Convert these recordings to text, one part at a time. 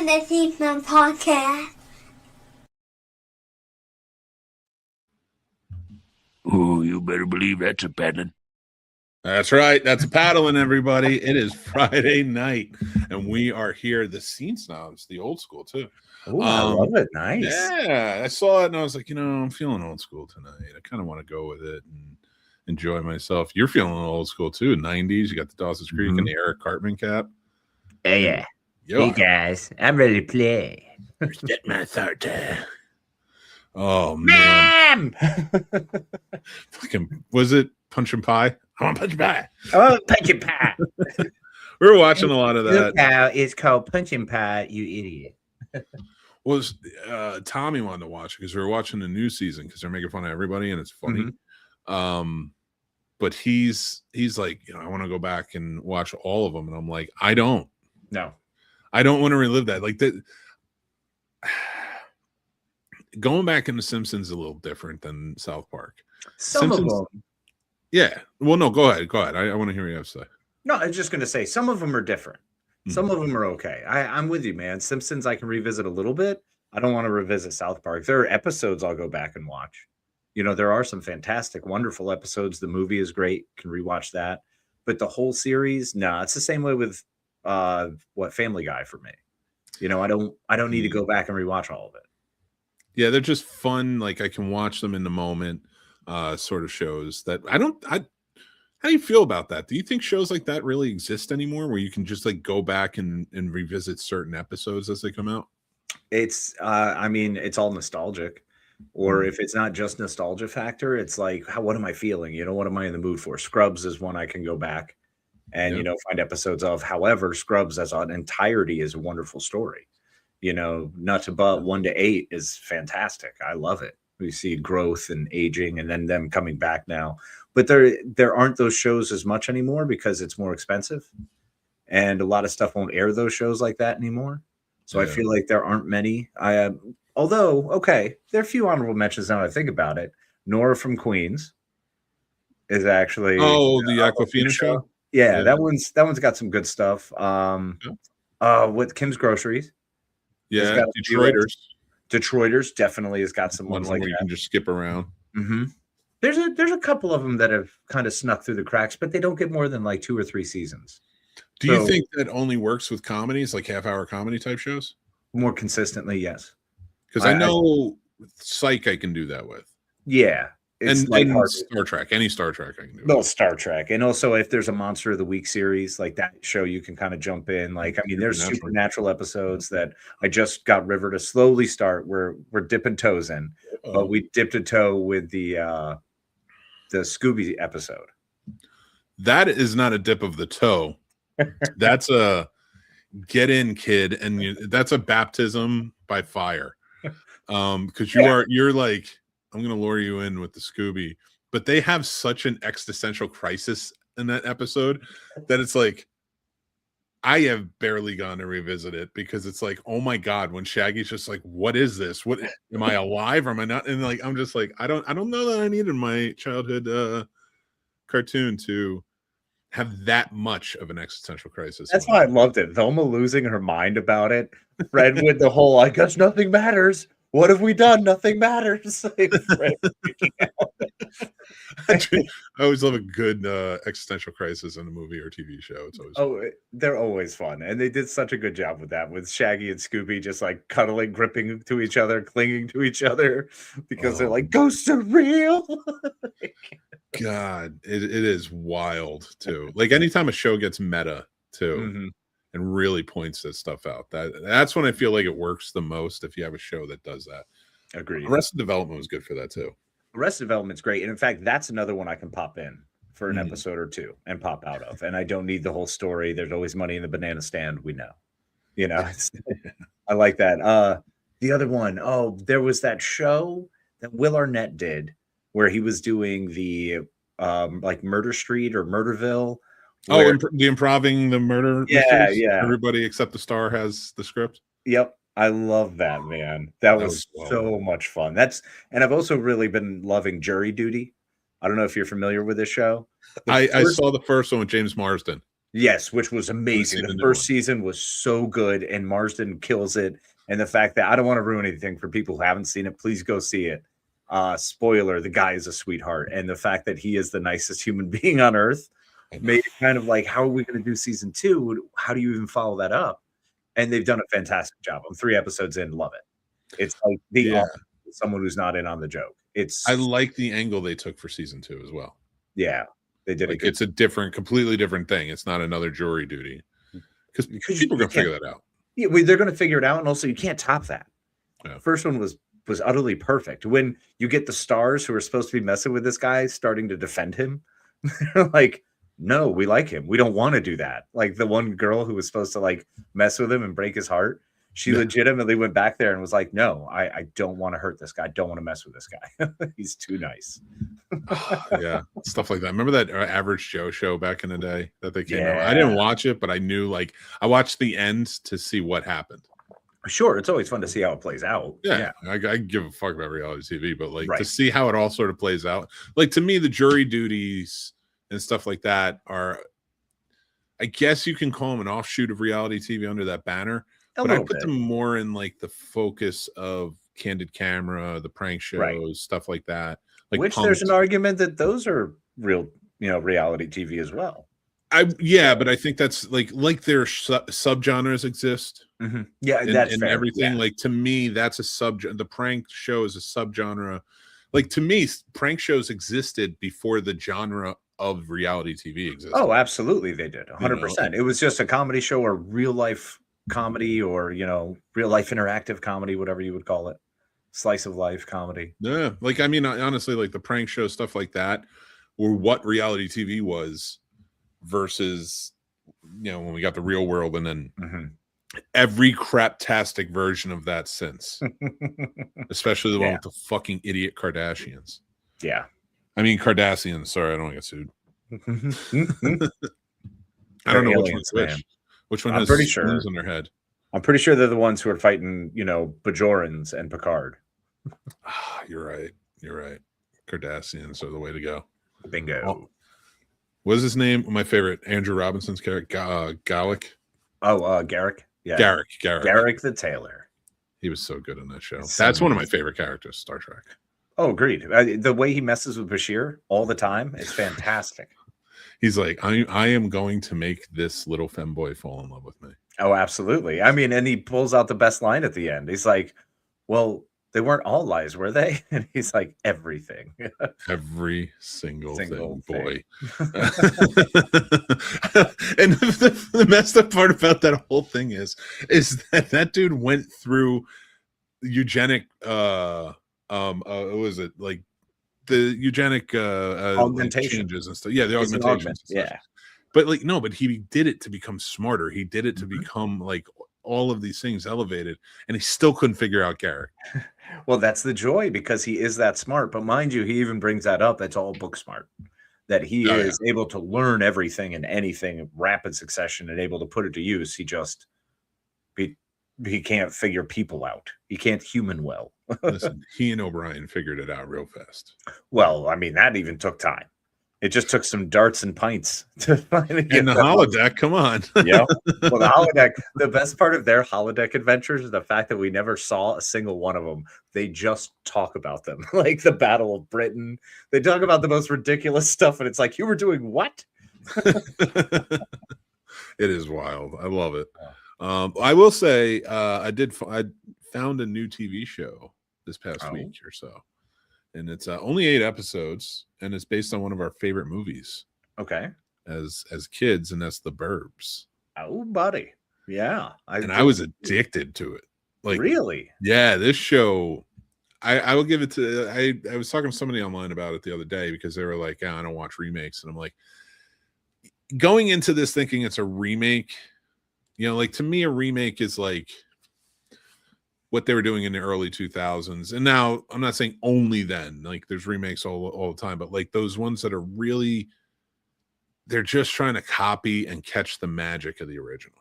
to the Scene Snobs Podcast. Oh, you better believe that's a paddling. That's right. That's a paddling, everybody. It is Friday night, and we are here. The Scene Snobs, the old school too. Oh, I love it. Nice. Yeah, I saw it, and I was like, I'm feeling old school tonight. I kind of want to go with it and enjoy myself. You're feeling old school too. 90s. You got the Dawson's Creek and the Eric Cartman cap. Yeah. Yo. Hey guys, I'm ready to play. Get my thought. Oh man. Fucking, was it Punch and Pie? I want Punch and Pie. Oh, Punch and Pie. We were watching a lot of that. Look how it's called Punch and Pie, you idiot. Was Tommy wanted to watch it because we were watching the new season because they're making fun of everybody and it's funny. But he's like, I want to go back and watch all of them, and I'm like, I don't want to relive that. Like that. Going back into Simpsons is a little different than South Park. Some Simpsons, of them. Yeah. Well, no, go ahead. I want to hear what you have to say. No, I was just going to say some of them are different. Some of them are okay. I'm with you, man. Simpsons I can revisit a little bit. I don't want to revisit South Park. There are episodes I'll go back and watch. There are some fantastic, wonderful episodes. The movie is great. Can rewatch that. But the whole series, it's the same way with Family Guy for me. I don't need to go back and rewatch all of it. Yeah, they're just fun. Like I can watch them in the moment, sort of shows that how do you feel about that? Do you think shows like that really exist anymore where you can just like go back and revisit certain episodes as they come out? It's, it's all nostalgic. Or if it's not just nostalgia factor, it's like, what am I feeling? What am I in the mood for? Scrubs is one I can go back and, find episodes of. However, Scrubs as an entirety is a wonderful story. Nuts But 1 to 8 is fantastic. I love it. We see growth and aging and then them coming back now. But there aren't those shows as much anymore because it's more expensive. And a lot of stuff won't air those shows like that anymore. So I feel like there aren't many. Although, okay, there are a few honorable mentions now that I think about it. Nora from Queens is actually the Aquafina show. Yeah, that one's got some good stuff. With Kim's Groceries. Yeah, Detroiters definitely has got some ones like that. You can just skip around. There's a couple of them that have kind of snuck through the cracks, but they don't get more than like 2 or 3 seasons. Do you think that only works with comedies, like half-hour comedy type shows? More consistently, yes. Because I know Psych I can do that with. Yeah. And Star Trek, any Star Trek I can do. No, Star Trek. And also if there's a Monster of the Week series, like that show, you can kind of jump in. Like, there's supernatural episodes that I just got River to slowly start. We're dipping toes in. But we dipped a toe with the Scooby episode. That is not a dip of the toe. That's a get in, kid. And that's a baptism by fire. Because you're like, I'm going to lure you in with the Scooby, but they have such an existential crisis in that episode that it's like, I have barely gone to revisit it because it's like, oh my God, when Shaggy's just like, what is this? What am I alive? Or am I not? And like, I'm just like, I don't know that I needed my childhood cartoon to have that much of an existential crisis. That's why I loved it. Velma losing her mind about it. Fred with the whole, I guess nothing matters. What have we done? Nothing matters. I always love a good existential crisis in a movie or TV show. It's always they're always fun, and they did such a good job with that. With Shaggy and Scooby just like cuddling, gripping to each other, clinging to each other because they're like ghosts are real. God, it is wild too. Like anytime a show gets meta too. And really points this stuff out. That's when I feel like it works the most if you have a show that does that. Agreed. Arrested Development was good for that too. Arrested Development's great. And in fact, that's another one I can pop in for an episode or two and pop out of. And I don't need the whole story. There's always money in the banana stand. We know. I like that. The other one, there was that show that Will Arnett did where he was doing the like Murder Street or Murderville. The improving the murder. Yeah. Everybody except the star has the script. Yep. I love that, man. That was so much fun. And I've also really been loving Jury Duty. I don't know if you're familiar with this show. I saw the first one with James Marsden. Yes, which was amazing. The first season was so good, and Marsden kills it. And the fact that I don't want to ruin anything for people who haven't seen it, please go see it. Spoiler, the guy is a sweetheart. And the fact that he is the nicest human being on earth made it kind of like, how are we going to do season 2? How do you even follow that up? And they've done a fantastic job. I'm 3 episodes in, love it. It's like someone who's not in on the joke. I like the angle they took for season 2 as well. Yeah, they did like it's a completely different thing. It's not another jury duty because people are going to figure that out. Yeah, they're going to figure it out, and also you can't top that. Yeah. First one was utterly perfect. When you get the stars who are supposed to be messing with this guy starting to defend him, they're like, no, we like him. We don't want to do that. Like the one girl who was supposed to like mess with him and break his heart, she legitimately went back there and was like, no, I don't want to hurt this guy. I don't want to mess with this guy. He's too nice. Yeah, stuff like that. Remember that Average Joe show back in the day that they came out? I didn't watch it, but I knew, like, I watched the end to see what happened. Sure, it's always fun to see how it plays out. Yeah. I give a fuck about reality TV, but like to see how it all sort of plays out. Like, to me, the jury duties and stuff like that are, I guess you can call them an offshoot of reality TV under that banner. But I put them more in like the focus of Candid Camera, the prank shows, stuff like that. Like Which there's an argument that those are real, reality TV as well. But I think that's like their subgenres exist. Mm-hmm. Yeah, that's and fair. Everything. Yeah. Like, to me, that's a the prank show is a subgenre. Like, to me, prank shows existed before the genre of reality TV existed. Oh, absolutely, they did 100%. It was just a comedy show or real life comedy, or real life interactive comedy, whatever you would call it, slice of life comedy. Yeah, like, I mean, honestly, like the prank show stuff like that were what reality TV was versus when we got the Real World, and then every craptastic version of that since. Especially the one with the fucking idiot Kardashians. Yeah, I mean Kardashians, sorry, I don't want to get sued. I don't know which one I'm has pretty sure on their head. I'm pretty sure they're the ones who are fighting, Bajorans and Picard. You're right. Kardashians are the way to go. Bingo. What is his name? My favorite, Andrew Robinson's character, Gallic. Oh, Garrick. Yeah, Garrick the Tailor. He was so good in that show. That's one of my favorite characters, Star Trek. Oh, agreed. The way he messes with Bashir all the time is fantastic. He's like, I am going to make this little femboy fall in love with me. Oh, absolutely. I mean, and he pulls out the best line at the end. He's like, well, they weren't all lies, were they? And he's like, everything. Every single thing, boy. And the messed up part about that whole thing is that dude went through eugenic what was it, like the eugenic augmentation changes and stuff. Yeah, the augmentations. Yeah. But but he did it to become smarter. He did it to become like all of these things elevated, and he still couldn't figure out Garrick. Well, that's the joy, because he is that smart. But mind you, he even brings that up. That's all book smart. That he is able to learn everything and anything in rapid succession and able to put it to use. He just he can't figure people out. He can't human well. Listen, he and O'Brien figured it out real fast. Well, I mean, that even took time. It just took some darts and pints to finally get. And the holodeck, come on. Yeah. Well, the holodeck, the best part of their holodeck adventures is the fact that we never saw a single one of them. They just talk about them, like the Battle of Britain. They talk about the most ridiculous stuff, and it's like, you were doing what? It is wild. I love it. I will say, I found a new TV show this past week or so. And it's only 8 episodes, and it's based on one of our favorite movies. Okay. As kids, and that's The Burbs. Oh, buddy. Yeah. I was addicted to it. Like, really? Yeah, this show, I will give it to, I was talking to somebody online about it the other day, because they were like, I don't watch remakes. And I'm like, going into this thinking it's a remake, like, to me, a remake is like what they were doing in the early 2000s. And now I'm not saying only then, like there's remakes all the time, but like those ones that are really, they're just trying to copy and catch the magic of the original.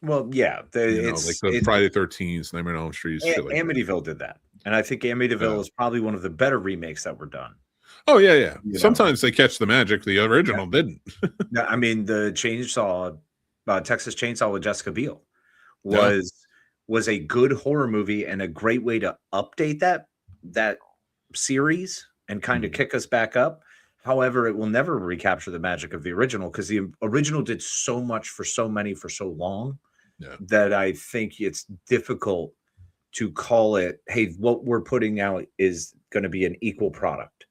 Well, yeah. Like the Friday 13th, Nightmare on Elm Street. Amityville did that. And I think Amityville is probably one of the better remakes that were done. Oh yeah. You know? Sometimes they catch the magic. The original didn't. No, I mean, the Texas Chainsaw with Jessica Biel Yeah. was a good horror movie and a great way to update that series and kind of kick us back up. However, it will never recapture the magic of the original because the original did so much for so many for so long that I think it's difficult to call it, hey, what we're putting out is going to be an equal product.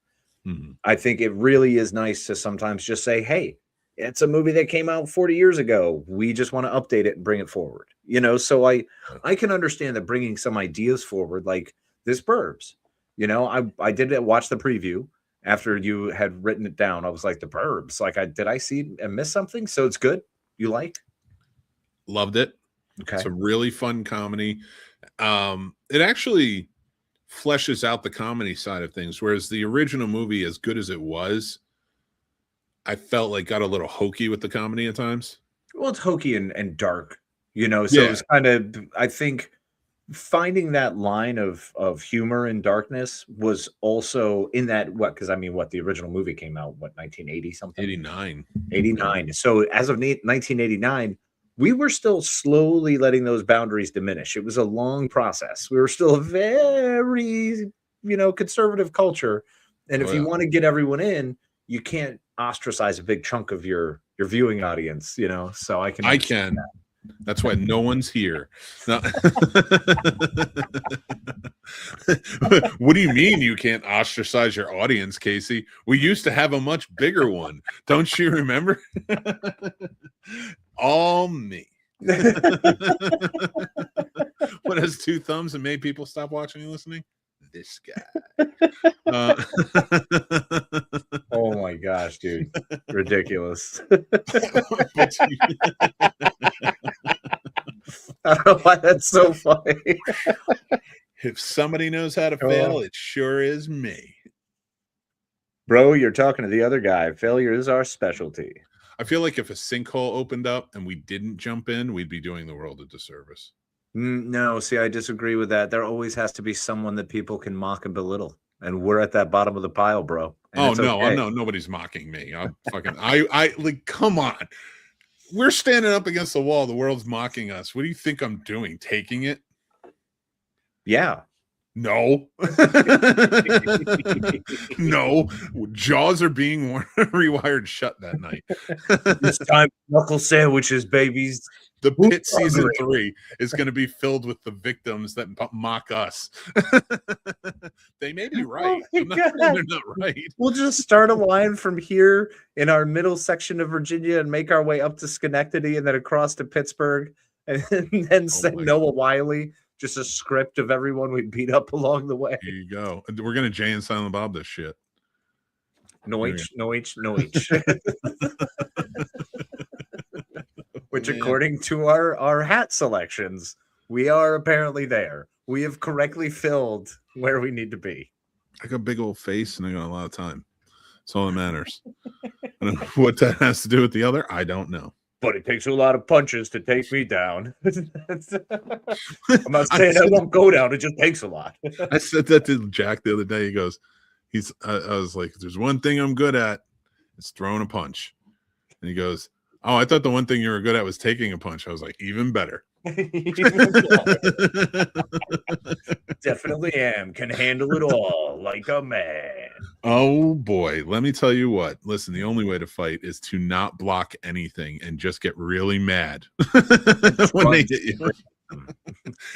I think it really is nice to sometimes just say, hey, it's a movie that came out 40 years ago. We just want to update it and bring it forward. You know, so I can understand that bringing some ideas forward, like this Burbs. You know, I did watch the preview after you had written it down. I was like, the Burbs. Like, did I see and miss something? So it's good. You like? Loved it. Okay. It's a really fun comedy. It actually fleshes out the comedy side of things, whereas the original movie, as good as it was, I felt like got a little hokey with the comedy at times. Well, it's hokey and dark, you know, so it's kind of, I think finding that line of humor and darkness was also in that, because I mean, the original movie came out, 1980 something? 89. So as of 1989, we were still slowly letting those boundaries diminish. It was a long process. We were still a very, conservative culture. And if you want to get everyone in, you can't ostracize a big chunk of your viewing audience, so I can. That's why no one's here. No. What do you mean you can't ostracize your audience, Casey? We used to have a much bigger one. Don't you remember? All me. What has two thumbs and made people stop watching and listening? This guy. Oh my gosh, dude. Ridiculous. I don't know why that's so funny. If somebody knows how to fail, it sure is me. Bro, you're talking to the other guy. Failure is our specialty. I feel like if a sinkhole opened up and we didn't jump in, we'd be doing the world a disservice. No, see, I disagree with that. There always has to be someone that people can mock and belittle. And we're at that bottom of the pile, bro. And no, nobody's mocking me. I like, come on. We're standing up against the wall. The world's mocking us. What do you think I'm doing? Taking it? Yeah. No. No. Jaws are being rewired shut that night. This time, knuckle sandwiches, babies. The Pit season 3 is going to be filled with the victims that mock us. They may be right. They're not right. We'll just start a line from here in our middle section of Virginia and make our way up to Schenectady and then across to Pittsburgh and then send Noah Wiley just a script of everyone we beat up along the way. Here you go. We're going to Jay and Silent Bob this shit. No H. Which, according to our hat selections, we are apparently there. We have correctly filled where we need to be. I got a big old face and I got a lot of time. That's all that matters. I don't know what that has to do with the other. I don't know. But it takes a lot of punches to take me down. I'm not saying I won't go down. It just takes a lot. I said that to Jack the other day. He goes, I was like, there's one thing I'm good at. It's throwing a punch. And he goes, oh, I thought the one thing you were good at was taking a punch. I was like, even better. Definitely am. Can handle it all like a man. Oh boy, let me tell you what. Listen, the only way to fight is to not block anything and just get really mad when they hit you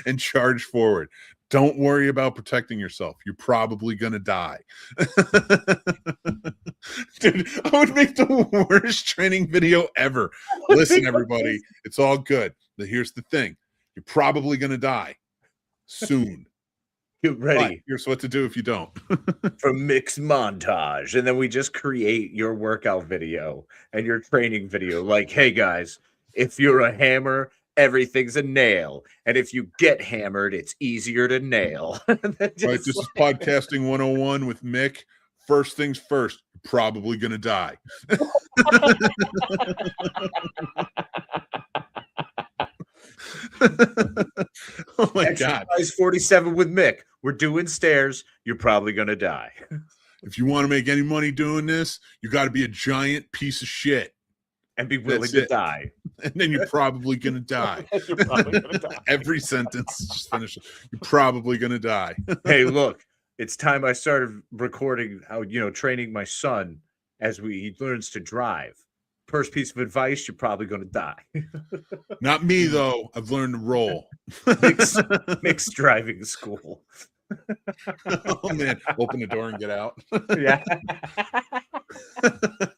and charge forward. Don't worry about protecting yourself. You're probably gonna die. Dude, I would make the worst training video ever. Listen, everybody, it's all good. But here's the thing. You're probably gonna die soon. Get ready. But here's what to do if you don't. From mixed montage. And then we just create your workout video and your training video. Like, hey guys, if you're a hammer, everything's a nail. And if you get hammered, it's easier to nail. Right, this is podcasting 101 with Mick. First things first, you're probably gonna die. Oh my God. Exercise 47 with Mick. We're doing stairs. You're probably gonna die. If you want to make any money doing this, you got to be a giant piece of shit and be willing to die. And then you're probably going to die. You're probably going to die. Every sentence, just finish it. You're probably going to die. Hey, look, it's time I started recording how, training my son as he learns to drive. First piece of advice, you're probably going to die. Not me, though. I've learned to roll. Mixed driving school. Oh, man. Open the door and get out. Yeah.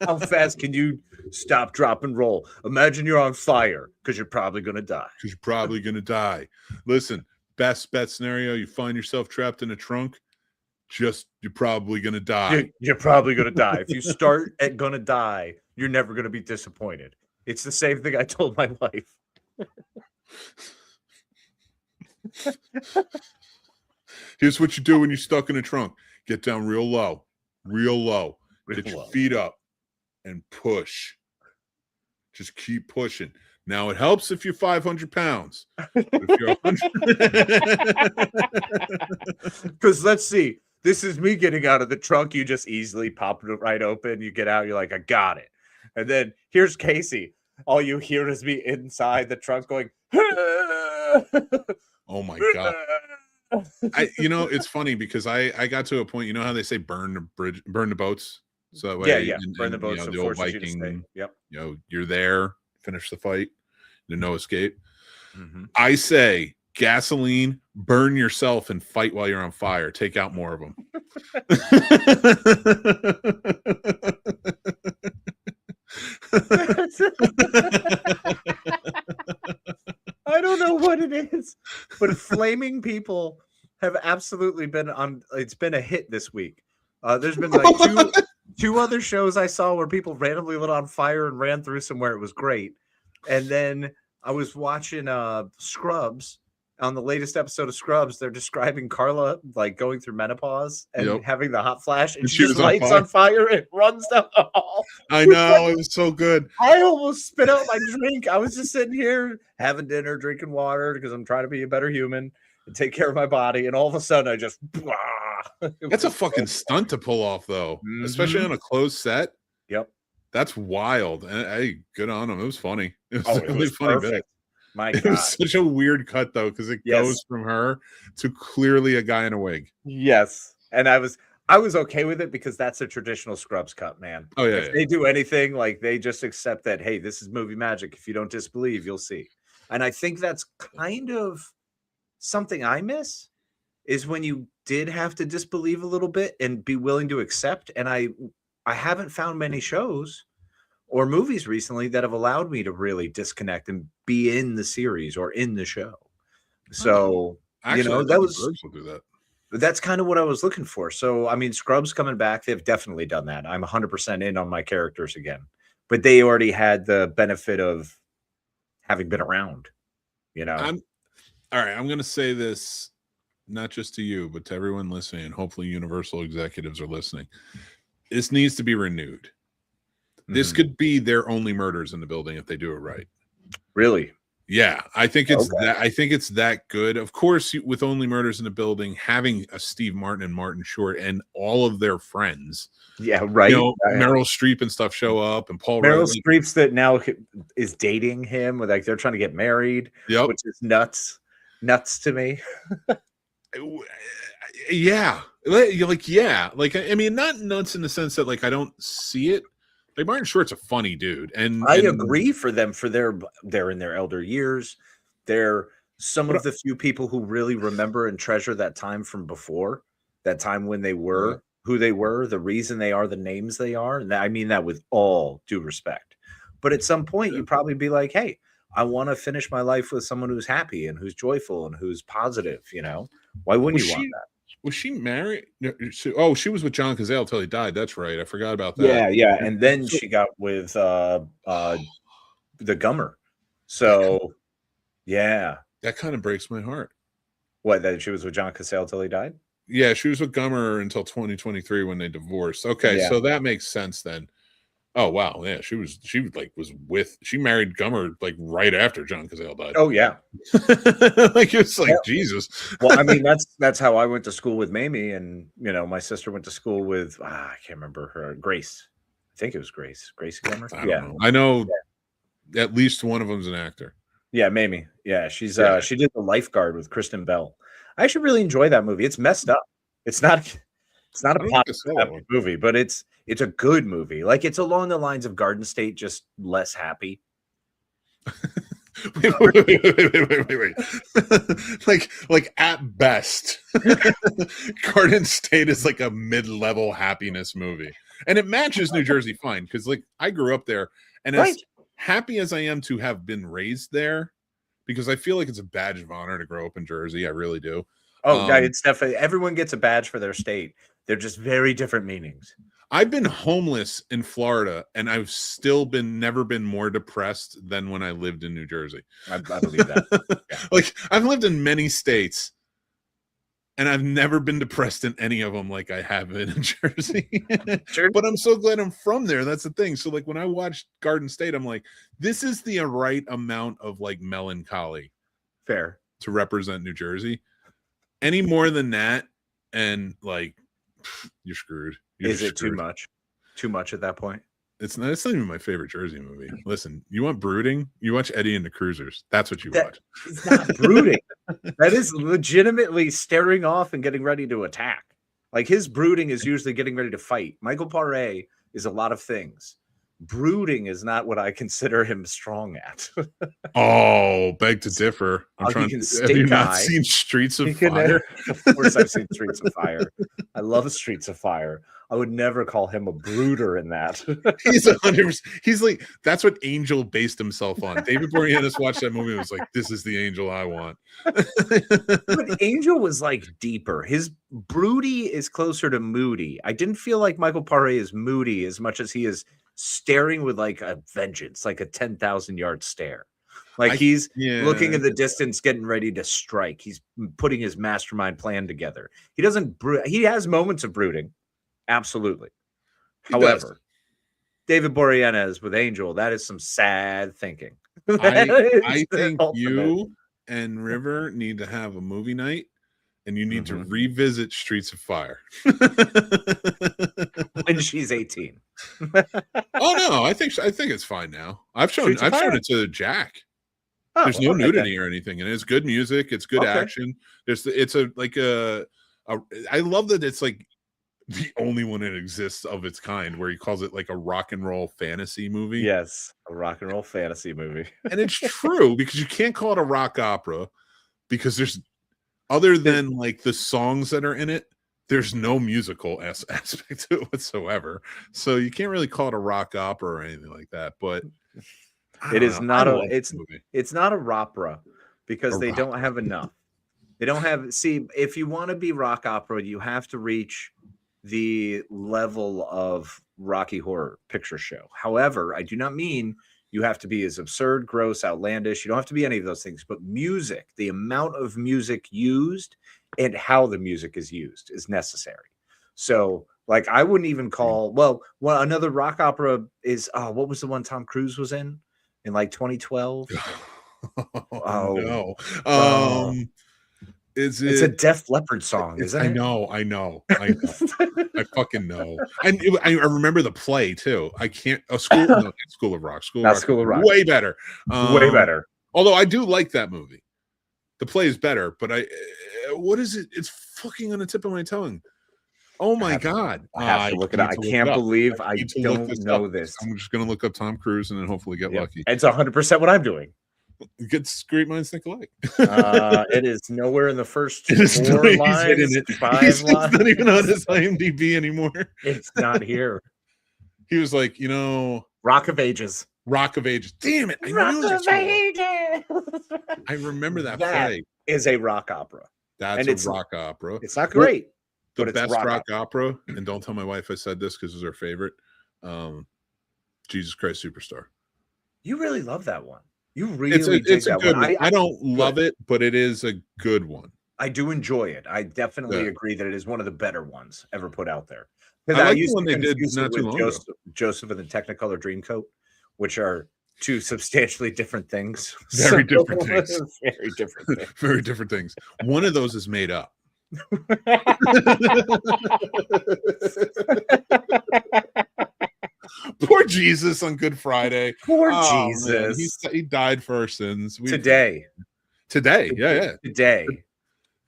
How fast can you stop, drop, and roll? Imagine you're on fire because you're probably going to die. Because you're probably going to die. Listen, best bet scenario, you find yourself trapped in a trunk, you're probably going to die. You're probably going to die. If you start at going to die, you're never going to be disappointed. It's the same thing I told my wife. Here's what you do when you're stuck in a trunk. Get down real low. Get your feet up and push. Just keep pushing. Now, it helps if you're 500 pounds. If you're 100... Because let's see. This is me getting out of the trunk. You just easily pop it right open. You get out. You're like, I got it. And then here's Casey. All you hear is me inside the trunk going, oh, my God. It's funny because I got to a point, how they say burn the boats? So that way, burn the boats. The old Viking, yep. You're there, finish the fight, there's no escape. Mm-hmm. I say gasoline, burn yourself and fight while you're on fire. Take out more of them. I don't know what it is, but flaming people have absolutely been on. It's been a hit this week. There's been like two other shows I saw where people randomly lit on fire and ran through somewhere. It was great. And then I was watching Scrubs. On the latest episode of Scrubs, they're describing Carla like going through menopause and having the hot flash, and she just lights on fire and runs down the hall. I know, it was so good. I almost spit out my drink. I was just sitting here having dinner, drinking water because I'm trying to be a better human and take care of my body, and all of a sudden I just That's a fucking stunt to pull off, though, especially on a closed set. Yep, that's wild. And hey, good on him. It was funny. It was a really funny bit. My God. It was such a weird cut though, because it goes from her to clearly a guy in a wig. Yes, and I was okay with it because that's a traditional Scrubs cut, man. Oh yeah. If they do anything, like they just accept that. Hey, this is movie magic. If you don't disbelieve, you'll see. And I think that's kind of something I miss is when you did have to disbelieve a little bit and be willing to accept. And I haven't found many shows or movies recently that have allowed me to really disconnect and be in the series or in the show. So, actually, that's kind of what I was looking for. So, I mean, Scrubs coming back, they've definitely done that. I'm 100% in on my characters again, but they already had the benefit of having been around, All right. I'm going to say this, not just to you, but to everyone listening, and hopefully Universal executives are listening. This needs to be renewed. This could be their only murders in the building if they do it right. Really? Yeah, I think it's that. I think it's that good. Of course, with Only Murders in the Building, having a Steve Martin and Martin Short and all of their friends. Yeah, right. Meryl Streep and stuff show up, and Paul. Meryl Streep's that now is dating him. Like they're trying to get married. Yep. Which is nuts to me. Yeah, like I mean, not nuts in the sense that like I don't see it. Like Martin Short's a funny dude, and I agree for them they're in their elder years. They're some of the few people who really remember and treasure that time from before, that time when they were who they were, the reason they are the names they are. And I mean that with all due respect. But at some point, you probably be like, hey, I want to finish my life with someone who's happy and who's joyful and who's positive. Why wouldn't you want that? Was she married? She was with John Cazale till he died. That's right. I forgot about that. Yeah. And then she got with the Gummer. So, yeah. That kind of breaks my heart. What, that she was with John Cazale till he died? Yeah, she was with Gummer until 2023 when they divorced. Okay, so that makes sense then. Oh wow, yeah, she was she married Gummer like right after John Cazale died. Oh yeah, like it's like yeah. Jesus. Well, I mean that's how I went to school with Mamie, and my sister went to school with I can't remember her Grace. I think it was Grace Gummer. I don't know. I know at least one of them's an actor. Yeah, Mamie. Yeah, she's she did The Lifeguard with Kristen Bell. I actually really enjoy that movie. It's messed up. It's not a popular movie, but it's a good movie. Like it's along the lines of Garden State, just less happy. wait. like at best, Garden State is like a mid-level happiness movie, and it matches New Jersey fine because like I grew up there, and as happy as I am to have been raised there, because I feel like it's a badge of honor to grow up in Jersey. I really do. Oh, yeah, it's definitely everyone gets a badge for their state. They're just very different meanings. I've been homeless in Florida, and I've still never been more depressed than when I lived in New Jersey. I believe that. Yeah. Like I've lived in many states, and I've never been depressed in any of them like I have been in Jersey. Sure. But I'm so glad I'm from there. That's the thing. So like when I watched Garden State, I'm like, this is the right amount of like melancholy. Fair. To represent New Jersey. Any more than that, and like you're screwed. Is it too much? Too much at that point? It's not even my favorite Jersey movie. Listen, you want brooding? You watch Eddie and the Cruisers. That's what you watch. It's not brooding. That is legitimately staring off and getting ready to attack. Like his brooding is usually getting ready to fight. Michael Paré is a lot of things. Brooding is not what I consider him strong at. Oh, beg to differ. Have you not seen Streets of Fire? Of course I've seen Streets of Fire. I love Streets of Fire. I would never call him a brooder in that. He's 100%. He's like, that's what Angel based himself on. David Boreanaz watched that movie and was like, this is the Angel I want. But Angel was like deeper. His broody is closer to moody. I didn't feel like Michael Paré is moody as much as he is staring with like a vengeance, like a 10,000 yard stare. Like he's looking in the distance, getting ready to strike. He's putting his mastermind plan together. He doesn't he has moments of brooding. Absolutely. However, David Boreanaz with Angel, that is some sad thinking. I think you and River need to have a movie night, and you need to revisit Streets of Fire. When she's 18. Oh no, I think it's fine now. I've shown it to Jack. Oh, there's no nudity or anything, and it's good music. It's good action. I love that it's like the only one that exists of its kind, where he calls it like a rock and roll fantasy movie. Yes, a rock and roll fantasy movie. And it's true, because you can't call it a rock opera, because there's, other than like the songs that are in it, there's no musical aspect to it whatsoever. So you can't really call it a rock opera or anything like that. But it's not a opera, because they don't have enough. They don't have. See, if you want to be rock opera, you have to reach the level of Rocky Horror Picture Show. However, I do not mean you have to be as absurd, gross, outlandish. You don't have to be any of those things. But music, the amount of music used and how the music is used is necessary. So, like, I wouldn't even call, well, another rock opera is, what was the one Tom Cruise was in like 2012? No. It's a Def Leppard song, isn't it? I know. I fucking know. And I remember the play too. I can't. School of Rock. School of Rock. Way better. Way better. Although I do like that movie. The play is better, but what is it? It's fucking on the tip of my tongue. Oh my God. I have to look it up. I can't believe I don't know this. I'm just going to look up Tom Cruise and then hopefully get lucky. It's 100% what I'm doing. Good, great minds think alike. It is nowhere in the first 4 lines, 5 lines. It's not even on his IMDb anymore. It's not here. He was like, Rock of Ages. Rock of Ages. Damn it! I remember that play. Is a rock opera. That's a rock opera. It's not great. The best rock opera, and don't tell my wife I said this because it's her favorite. Jesus Christ Superstar. You really love that one. You really it's a good one. I don't love it, but it is a good one. I do enjoy it. I definitely Yeah. agree that it is one of the better ones ever put out there. I Because I like the used one to they did confuse it not too with long ago. Joseph and the Technicolor Dreamcoat, which are two substantially different things. Very different things. Very different things. Very different things. One of those is made up. Poor Jesus on Good Friday. Poor Man, Jesus. he died for our sins. Today. Yeah. Today.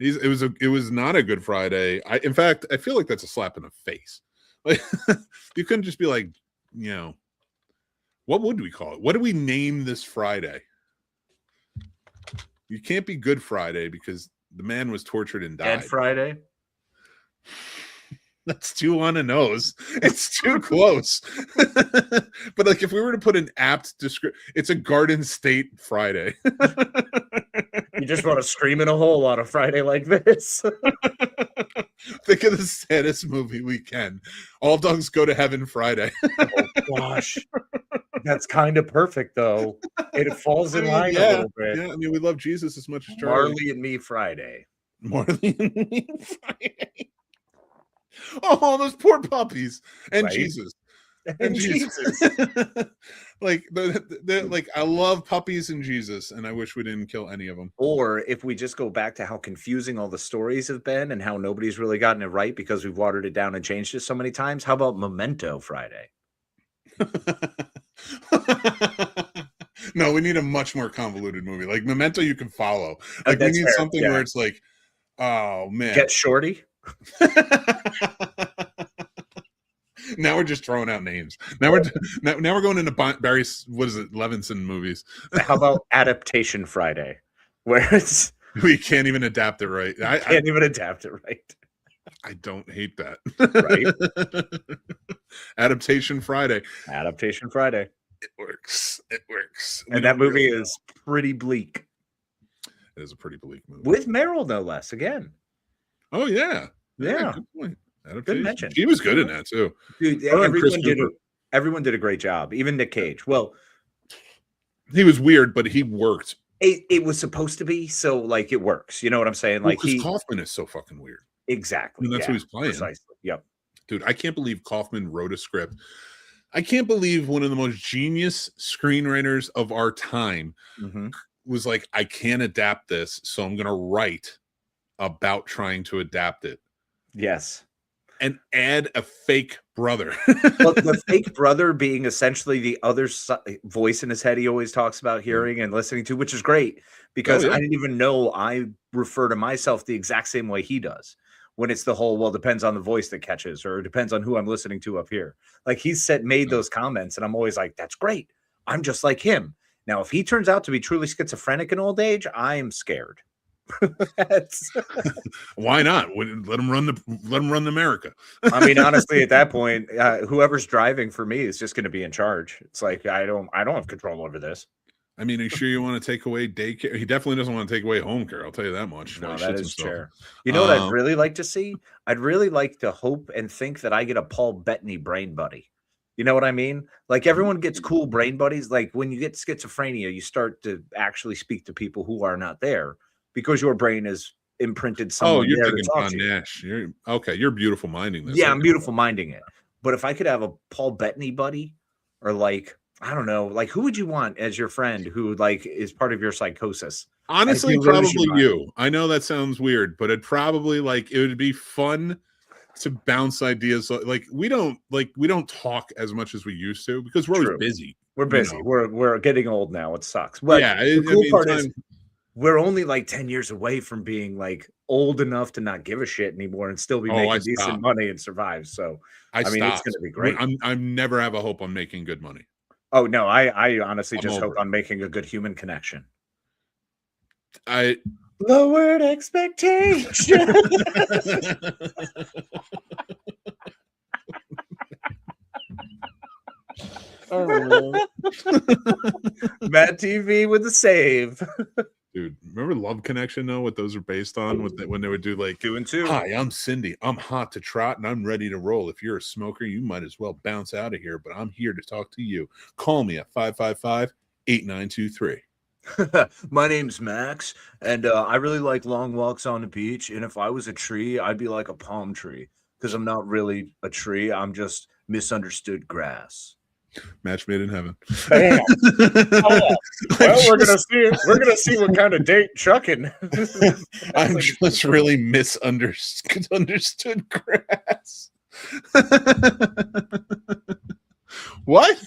It was not a Good Friday. In fact, I feel like that's a slap in the face. Like you couldn't just be like, what would we call it? What do we name this Friday? You can't be Good Friday because the man was tortured and died. Dead Friday. That's too on the nose. It's too close. But like if we were to put an apt description, it's a Garden State Friday. You just want to scream in a hole on a Friday like this. Think of the saddest movie we can. All Dogs Go to Heaven Friday. Oh gosh. That's kind of perfect though. It falls in line a little bit. Yeah, I mean we love Jesus as much as Charlie. Marley and Me Friday. Marley and Me Friday. Oh, those poor puppies and Right? Jesus. And Jesus. Like like I love puppies and Jesus, and I wish we didn't kill any of them. Or if we just go back to how confusing all the stories have been and how nobody's really gotten it right because we've watered it down and changed it so many times, how about Memento Friday? No, we need a much more convoluted movie. Like Memento, you can follow. Like we need something where it's like, oh man, Get Shorty. Now we're just throwing out names. Now we're going into Barry, what is it, Levinson movies. How about Adaptation Friday, where it's we can't even adapt it right. I can't even adapt it right. I don't hate that. Right? Adaptation Friday. Adaptation Friday. It works. And that movie is pretty bleak. It is a pretty bleak movie. With Meryl, no less, again. Oh, yeah. Yeah. Good point. Good mention. She was good in that, too. Dude, everyone did a great job. Even Nick Cage. Well, he was weird, but he worked. It was supposed to be, so, like, it works. You know what I'm saying? Like, Kaufman is so fucking weird. Exactly. And that's who he's playing. Precisely. Yep. Dude, I can't believe Kaufman wrote a script. I can't believe one of the most genius screenwriters of our time was like, I can't adapt this, so I'm going to write about trying to adapt it. Yes. And add a fake brother. Well, the fake brother being essentially the other voice in his head he always talks about hearing and listening to, which is great because I didn't even know I refer to myself the exact same way he does. When it's the whole, well, depends on the voice that catches or depends on who I'm listening to up here. Like he's made those comments and I'm always like, that's great. I'm just like him. Now, if he turns out to be truly schizophrenic in old age, I am scared. Why not? Let him run America. I mean, honestly, at that point, whoever's driving for me is just going to be in charge. It's like, I don't have control over this. I mean, are you sure you want to take away daycare? He definitely doesn't want to take away home care. I'll tell you that much. No, that is fair. You know what I'd really like to see? I'd really like to hope and think that I get a Paul Bettany brain buddy. You know what I mean? Like everyone gets cool brain buddies. Like when you get schizophrenia, you start to actually speak to people who are not there because your brain is imprinted somewhere. Oh, you're thinking John Nash. You're beautiful minding this. Yeah, I'm beautiful minding it. But if I could have a Paul Bettany buddy or like, I don't know, like who would you want as your friend who like is part of your psychosis? Honestly, probably you. I know that sounds weird, but it would be fun to bounce ideas. Like we don't talk as much as we used to because we're always busy. We're busy. You know? We're getting old now. It sucks. But the cool part is we're only like 10 years away from being like old enough to not give a shit anymore and still be making decent money and survive. So I mean, it's going to be great. I never have a hope on making good money. Oh no, I honestly just hope on making a good human connection. I lowered expectations. Matt TV with the save. Dude, remember Love Connection though? What those are based on? When they would do like 2 and 2. Hi, I'm Cindy. I'm hot to trot and I'm ready to roll. If you're a smoker, you might as well bounce out of here. But I'm here to talk to you. Call me at 555-8923. My name's Max, and I really like long walks on the beach. And if I was a tree, I'd be like a palm tree because I'm not really a tree. I'm just misunderstood grass. Match made in heaven. Bam. Oh, well, we're gonna see what kind of date chucking. I'm just really misunderstood grass. What?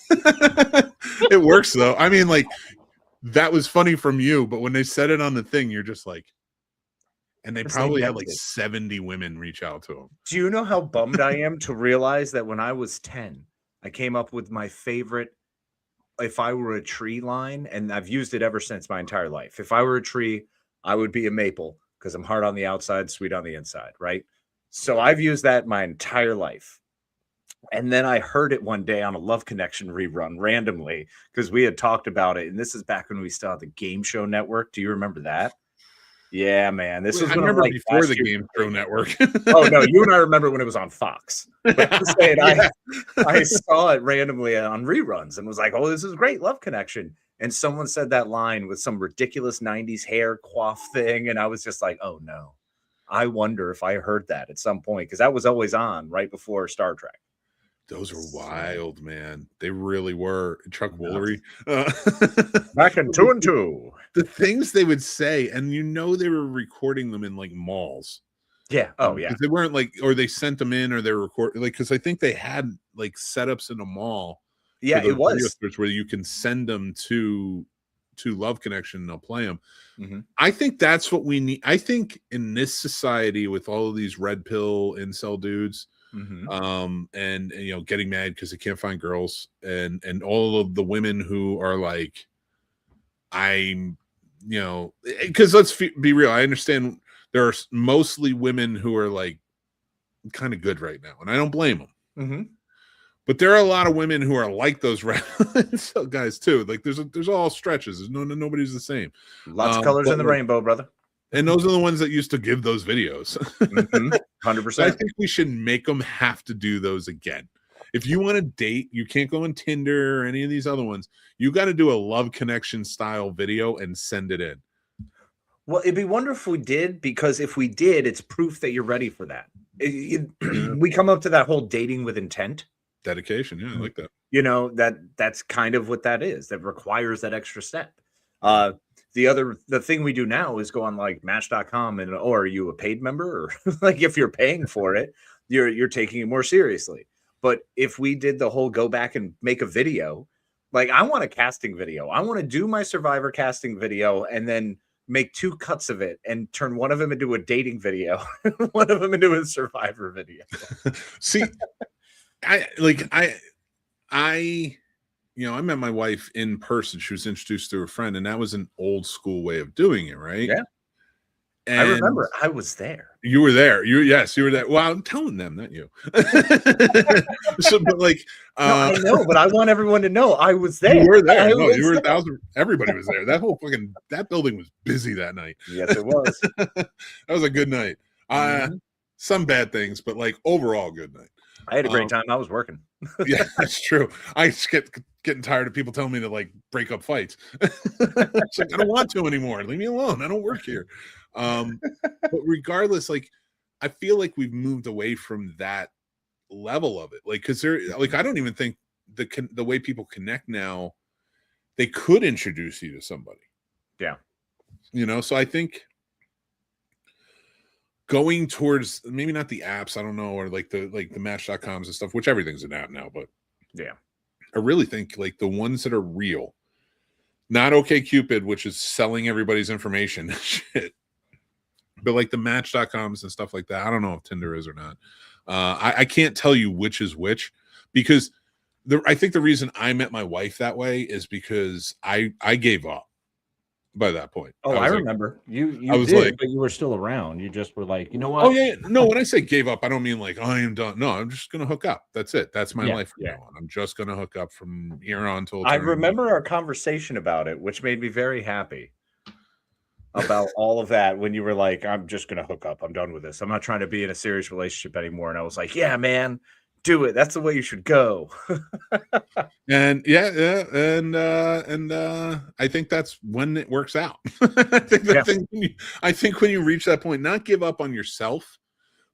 It works though. I mean, like, that was funny from you, but when they said it on the thing, you're just like, and they probably had like 70 women reach out to him. Do you know how bummed I am to realize that when I was 10, I came up with my favorite if I were a tree line, and I've used it ever since my entire life. If I were a tree, I would be a maple because I'm hard on the outside, sweet on the inside, right? So I've used that my entire life. And then I heard it one day on a Love Connection rerun randomly because we had talked about it. And this is back when we still had the Game Show Network. Do you remember that? Yeah, man. This was I remember before the Game Show Network. Oh, no. You and I remember when it was on Fox. But I'm saying, I saw it randomly on reruns and was like, oh, this is great. Love Connection. And someone said that line with some ridiculous 90s hair coif thing. And I was just like, oh, no. I wonder if I heard that at some point because that was always on right before Star Trek. Those were wild, man. They really were. Chuck Woolery. Back in 2 and 2. The things they would say, and you know they were recording them in like malls. Yeah. Oh, yeah. They weren't like, or they sent them in, or they were recording, like, because I think they had like setups in a mall. Yeah, it was where you can send them to Love Connection and they'll play them. Mm-hmm. I think that's what we need. I think in this society with all of these red pill incel dudes, and you know, getting mad because they can't find girls, and all of the women who are like, I'm, you know, because let's be real. I understand there are mostly women who are like kind of good right now, and I don't blame them. Mm-hmm. But there are a lot of women who are like those red guys too. Like there's all stretches. There's nobody's the same. Lots of colors in the rainbow, brother. And those are the ones that used to give those videos. 100%. I think we should make them have to do those again. If you want to date, you can't go on Tinder or any of these other ones. You got to do a Love Connection style video and send it in. Well, it'd be wonderful if we did, because if we did, it's proof that you're ready for that. We come up to that whole dating with intent. Dedication. Yeah, I like that. You know, that's kind of what that is. That requires that extra step. The thing we do now is go on like Match.com and, oh, are you a paid member? Or like if you're paying for it, you're taking it more seriously. But if we did the whole go back and make a video, like I want a casting video. I want to do my Survivor casting video and then make 2 cuts of it and turn one of them into a dating video, one of them into a Survivor video. See, I you know, I met my wife in person. She was introduced through a friend, and that was an old school way of doing it, right? Yeah. And I remember I was there. You were there. You were there. Well, I'm telling them, not you. So, but like, no, I know, but I want everyone to know I was there. You were there. No, you were 1,000. Everybody was there. That building was busy that night. Yes, it was. That was a good night. Some bad things, but like overall, good night. I had a great time. I was working. Yeah, that's true. I just getting tired of people telling me to like break up fights. It's like, I don't want to anymore. Leave me alone. I don't work here. But regardless, like I feel like we've moved away from that level of it. Like, because I don't even think the way people connect now, they could introduce you to somebody. Yeah. You know, so I think going towards maybe not the apps, I don't know, or like the Match.coms and stuff, which everything's an app now, but yeah, I really think like the ones that are real, not OkCupid, which is selling everybody's information shit, but like the Match.coms and stuff like that. I don't know if Tinder is or not. I can't tell you which is which, because I think the reason I met my wife that way is because I gave up by that point. Oh, I remember. You I was did, like, but you were still around. You just were like, you know what? Oh yeah, no. When I say gave up, I don't mean like, oh, I am done. No, I'm just gonna hook up. That's it. That's my life from now on. I'm just gonna hook up from here on till. I remember our conversation about it, which made me very happy about all of that. When you were like, I'm just gonna hook up. I'm done with this. I'm not trying to be in a serious relationship anymore. And I was like, yeah, man, Do it. That's the way you should go. And I think that's when it works out. I think when you reach that point, not give up on yourself,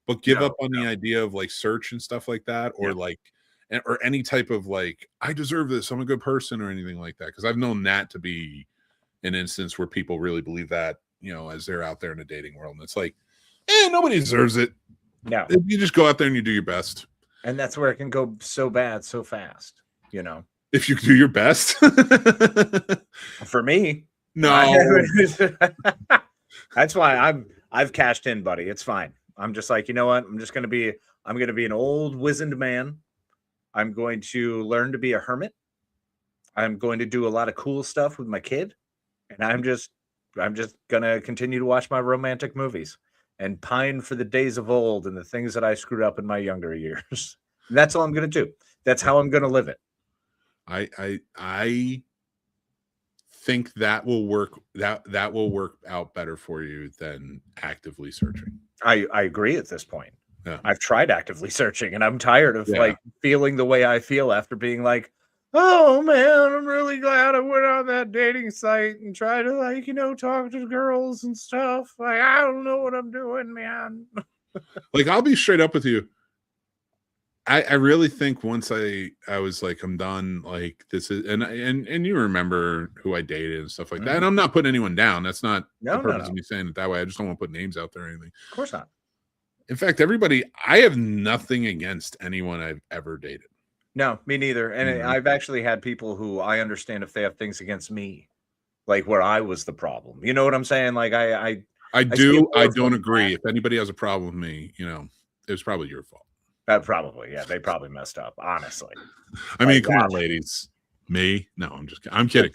but give up on the idea of like search and stuff like that, or or any type of like, I deserve this, I'm a good person, or anything like that. Because I've known that to be an instance where people really believe that, as they're out there in the dating world, and it's like, nobody deserves it. No, you just go out there and you do your best. And that's where it can go so bad so fast, If you do your best. For me, no. That's why I've cashed in, buddy. It's fine. I'm just like, you know what? I'm going to be an old wizened man. I'm going to learn to be a hermit. I'm going to do a lot of cool stuff with my kid, and I'm just going to continue to watch my romantic movies and pine for the days of old and the things that I screwed up in my younger years. That's all I'm going to do. That's how I'm going to live it. I think that will work. That will work out better for you than actively searching. I agree at this point. Yeah. I've tried actively searching, and I'm tired of like feeling the way I feel after being like, oh man, I'm really glad I went on that dating site and tried to talk to girls and stuff. Like, I don't know what I'm doing, man. Like, I'll be straight up with you. I really think once I was like, I'm done. Like, this is, and you remember who I dated and stuff like that. And I'm not putting anyone down. That's not the purpose of me saying it that way. I just don't want to put names out there or anything. Of course not. In fact, I have nothing against anyone I've ever dated. No, me neither. And I've actually had people who I understand if they have things against me, like where I was the problem. You know what I'm saying? Like I don't agree. If anybody has a problem with me, it was probably your fault. Probably, yeah. They probably messed up, honestly. I mean, come on, ladies. Me? No, I'm just kidding. I'm kidding.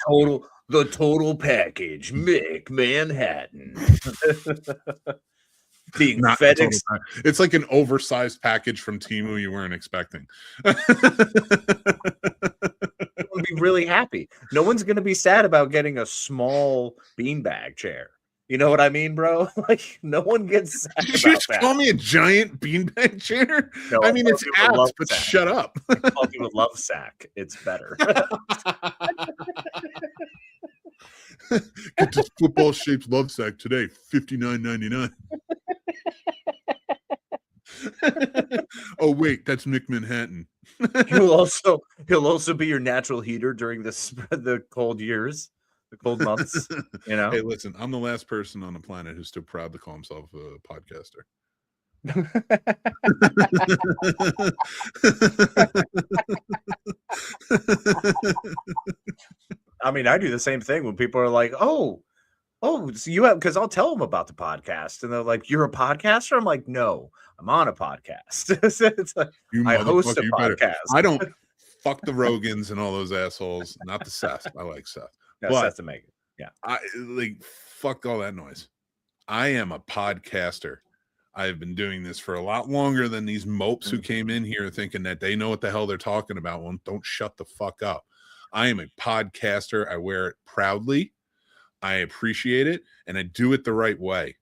The total package, Mick Manhattan. Being Not FedEx. It's like an oversized package from Temu you weren't expecting. I'll be really happy. No one's going to be sad about getting a small beanbag chair. You know what I mean, bro? Like, no one gets sad Did about you just that. call me a giant beanbag chair? No, I mean, it's apt, but sack. shut up. I called you a love sack. It's better. Get this football-shaped love sack today, $59.99. Oh wait, that's Mick Manhattan. He'll also be your natural heater during the cold years, the cold months. Hey, listen, I'm the last person on the planet who's still proud to call himself a podcaster. I mean, I do the same thing when people are like, oh, so you have, because I'll tell them about the podcast, and they're like, "You're a podcaster?" I'm like, "No, I'm on a podcast." It's like, I host a podcast. I don't fuck the Rogans and all those assholes. Not the Seth. I like Seth. No, but Seth's amazing. Yeah, I like fuck all that noise. I am a podcaster. I've been doing this for a lot longer than these mopes who came in here thinking that they know what the hell they're talking about. Well, don't shut the fuck up. I am a podcaster. I wear it proudly. I appreciate it, and I do it the right way.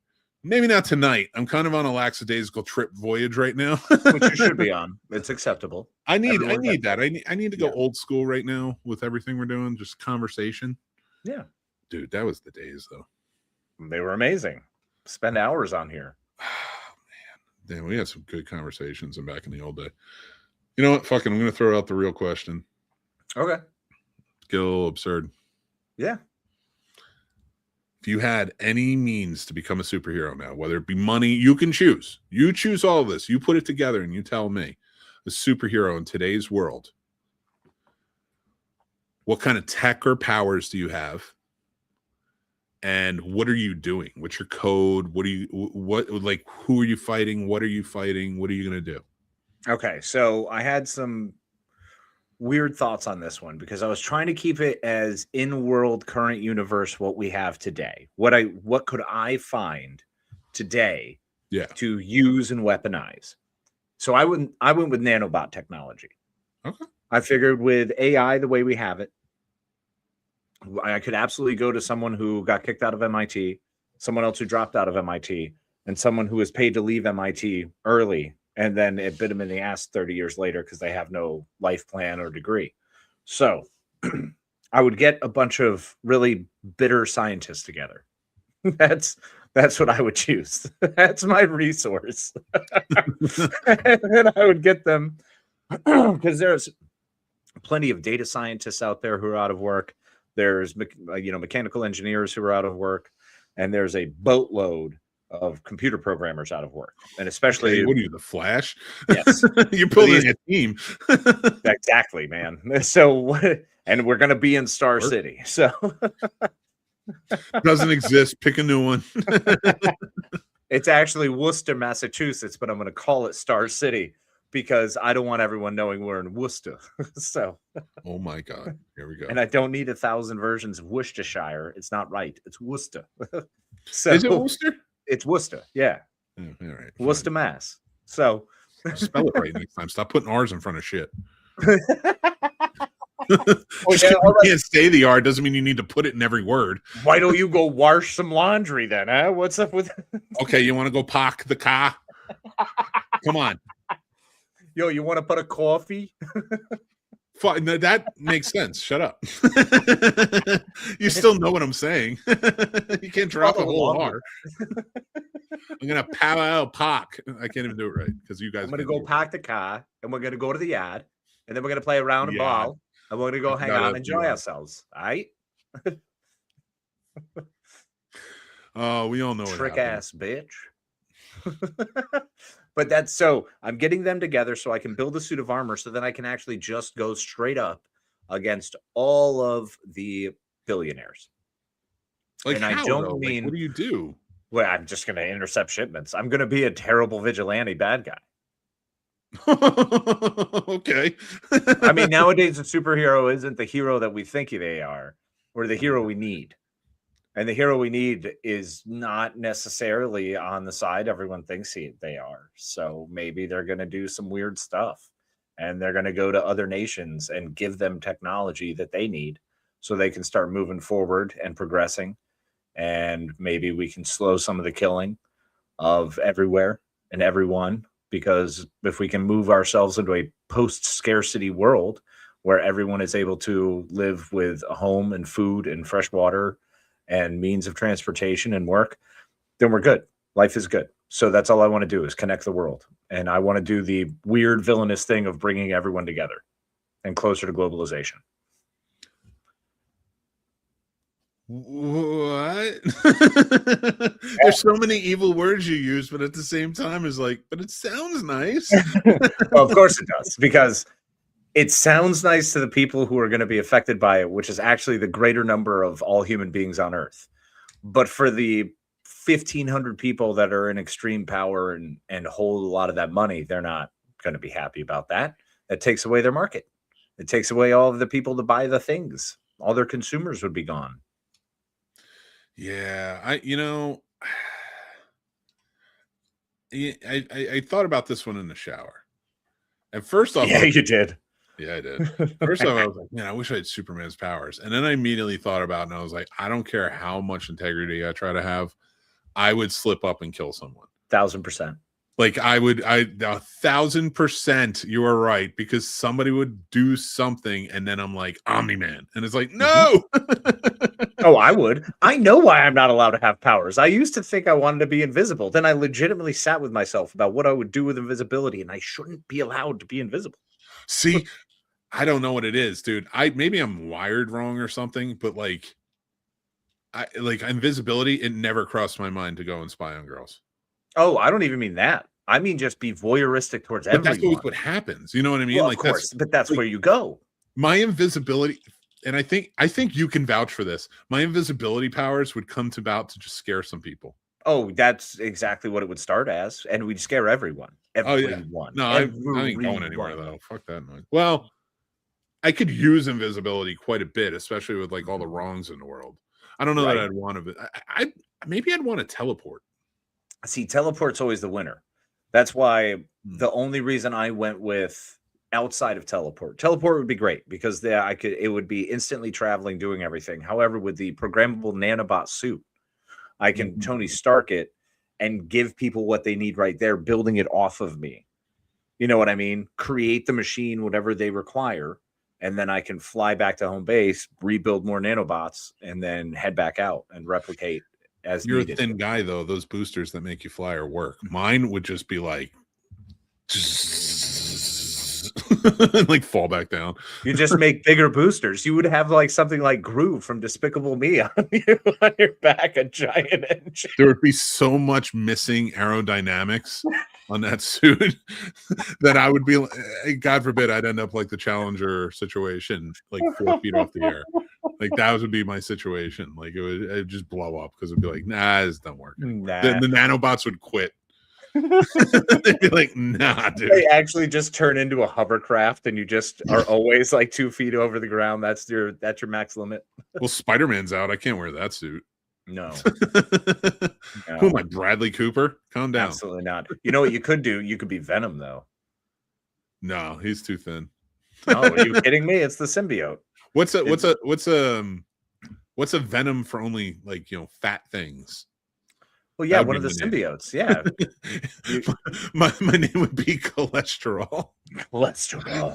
Maybe not tonight. I'm kind of on a lackadaisical trip voyage right now. Which you should be on. It's acceptable. I need that. I need to go old school right now with everything we're doing. Just conversation. Yeah. Dude, that was the days, though. They were amazing. Spend hours on here. Man. Damn, we had some good conversations back in the old day. You know what? Fucking, I'm going to throw out the real question. Okay. Get a little absurd. Yeah. If you had any means to become a superhero now, whether it be money, you can choose. You choose all of this. You put it together and you tell me, a superhero in today's world, what kind of tech or powers do you have? And what are you doing? What's your code? Who are you fighting? What are you fighting? What are you going to do? Okay. So I had some weird thoughts on this one because I was trying to keep it as in-world current universe what we have today. What could I find today to use and weaponize? So I went with nanobot technology. Okay. I figured with AI the way we have it, I could absolutely go to someone who got kicked out of MIT, someone else who dropped out of MIT, and someone who was paid to leave MIT early and then it bit them in the ass 30 years later because they have no life plan or degree. So I would get a bunch of really bitter scientists together. That's what I would choose. That's my resource. And I would get them because there's plenty of data scientists out there who are out of work. There's mechanical engineers who are out of work, and there's a boatload of computer programmers out of work. And especially, okay, what are you, the Flash? Yes, You're building a team. Exactly, man. So, and we're gonna be in Star City. So doesn't exist. Pick a new one. it's actually Worcester, Massachusetts, but I'm gonna call it Star City because I don't want everyone knowing we're in Worcester. So, oh my God, here we go. And I don't need 1,000 versions of Worcestershire. It's not right. It's Worcester. So is it Worcester? It's Worcester. Yeah. Oh, all right. Worcester, Mass. So spell it right next time. Stop putting R's in front of shit. Just you can't say the R doesn't mean you need to put it in every word. Why don't you go wash some laundry then, huh? What's up with Okay, you want to go park the car? Come on. Yo, you want to put a coffee? Fine, that makes sense. Shut up. You still know what I'm saying. You can't drop a whole R. I'm gonna park. I can't even do it right because you guys. I'm gonna go park the car, and we're gonna go to the yard, and then we're gonna play a round of ball, and we're gonna go hang out and enjoy ourselves. All right. Oh, we all know what trick ass bitch. But that's so I'm getting them together so I can build a suit of armor so that I can actually just go straight up against all of the billionaires. Like, and how, I don't though? mean Like, what do you do? Well, I'm just going to intercept shipments. I'm going to be a terrible vigilante bad guy. Okay. I mean, nowadays a superhero isn't the hero that we think they are, or the hero we need. And the hero we need is not necessarily on the side everyone thinks they are. So maybe they're going to do some weird stuff, and they're going to go to other nations and give them technology that they need so they can start moving forward and progressing. And maybe we can slow some of the killing of everywhere and everyone, because if we can move ourselves into a post-scarcity world where everyone is able to live with a home and food and fresh water and means of transportation and work, then we're good. Life is good. So that's all I want to do is connect the world. And I want to do the weird villainous thing of bringing everyone together and closer to globalization. What? There's so many evil words you use, but at the same time is like, but it sounds nice. Well, of course it does, because it sounds nice to the people who are going to be affected by it, which is actually the greater number of all human beings on Earth. But for the 1,500 people that are in extreme power and hold a lot of that money, they're not going to be happy about that. That takes away their market. It takes away all of the people to buy the things. All their consumers would be gone. Yeah, I thought about this one in the shower. And first off, you did. Yeah, I did. First off, I was like, man, I wish I had Superman's powers. And then I immediately thought about it, and I was like, I don't care how much integrity I try to have, I would slip up and kill someone. 1,000%. Like I 1,000%, you are right, because somebody would do something, and then I'm like, Omni-Man. And it's like, no. Oh, I would. I know why I'm not allowed to have powers. I used to think I wanted to be invisible. Then I legitimately sat with myself about what I would do with invisibility, and I shouldn't be allowed to be invisible. See, I don't know what it is, dude. Maybe I'm wired wrong or something, but like invisibility, it never crossed my mind to go and spy on girls. Oh, I don't even mean that. I mean just be voyeuristic towards everyone. That's always what happens. You know what I mean? Well, like, of course, but that's where you go. My invisibility, and I think you can vouch for this. My invisibility powers would come about to just scare some people. Oh, that's exactly what it would start as, and we'd scare everyone. Everyone. Oh, yeah. No, I ain't going anywhere though. Fuck that noise. Well, I could use invisibility quite a bit, especially with like all the wrongs in the world. I don't know that I'd want to. Maybe I'd want to teleport. See, teleport's always the winner. That's why the only reason I went with outside of teleport would be great, because it would be instantly traveling, doing everything. However, with the programmable nanobot suit, I can Tony Stark it and give people what they need right there, building it off of me. You know what I mean? Create the machine, whatever they require, and then I can fly back to home base, rebuild more nanobots, and then head back out and replicate as You're needed. a thin guy, though. Those boosters that make you fly or work. Mine would just be like, like fall back down. You just make bigger boosters. You would have like something like Groove from Despicable Me on your back, a giant engine. There would be so much missing aerodynamics on that suit that I would be, God forbid, I'd end up like the Challenger situation, like 4 feet off the air. Like that would be my situation. Like it'd just blow up because it'd be like, nah, this don't work. Nah. The nanobots would quit. They'd be like, nah, dude. They actually just turn into a hovercraft, and you just are always like 2 feet over the ground. That's your max limit. Well, Spider-Man's out. I can't wear that suit. No. Who am I, Bradley Cooper? Calm down. Absolutely not. You know what you could do? You could be Venom, though. No, he's too thin. Oh, are you kidding me? It's the symbiote. What's a Venom for only like fat things? Well, yeah, That one would of the be my name. symbiotes. Yeah. my name would be Cholesterol. Cholesterol.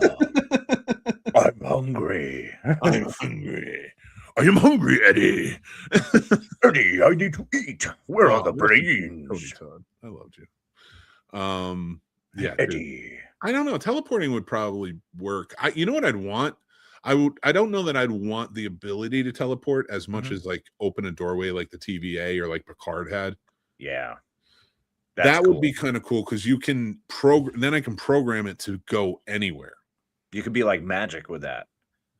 I'm hungry. I'm hungry. I am hungry, Eddie. Eddie, I need to eat. Where are the Tony brains? Todd. I loved you. Yeah, dude. Eddie. I don't know. Teleporting would probably work. You know what I'd want? I don't know that I'd want the ability to teleport as much as like open a doorway like the TVA or like Picard had. Yeah. That would be kind of cool because you can then I can program it to go anywhere. You could be like Magic with that.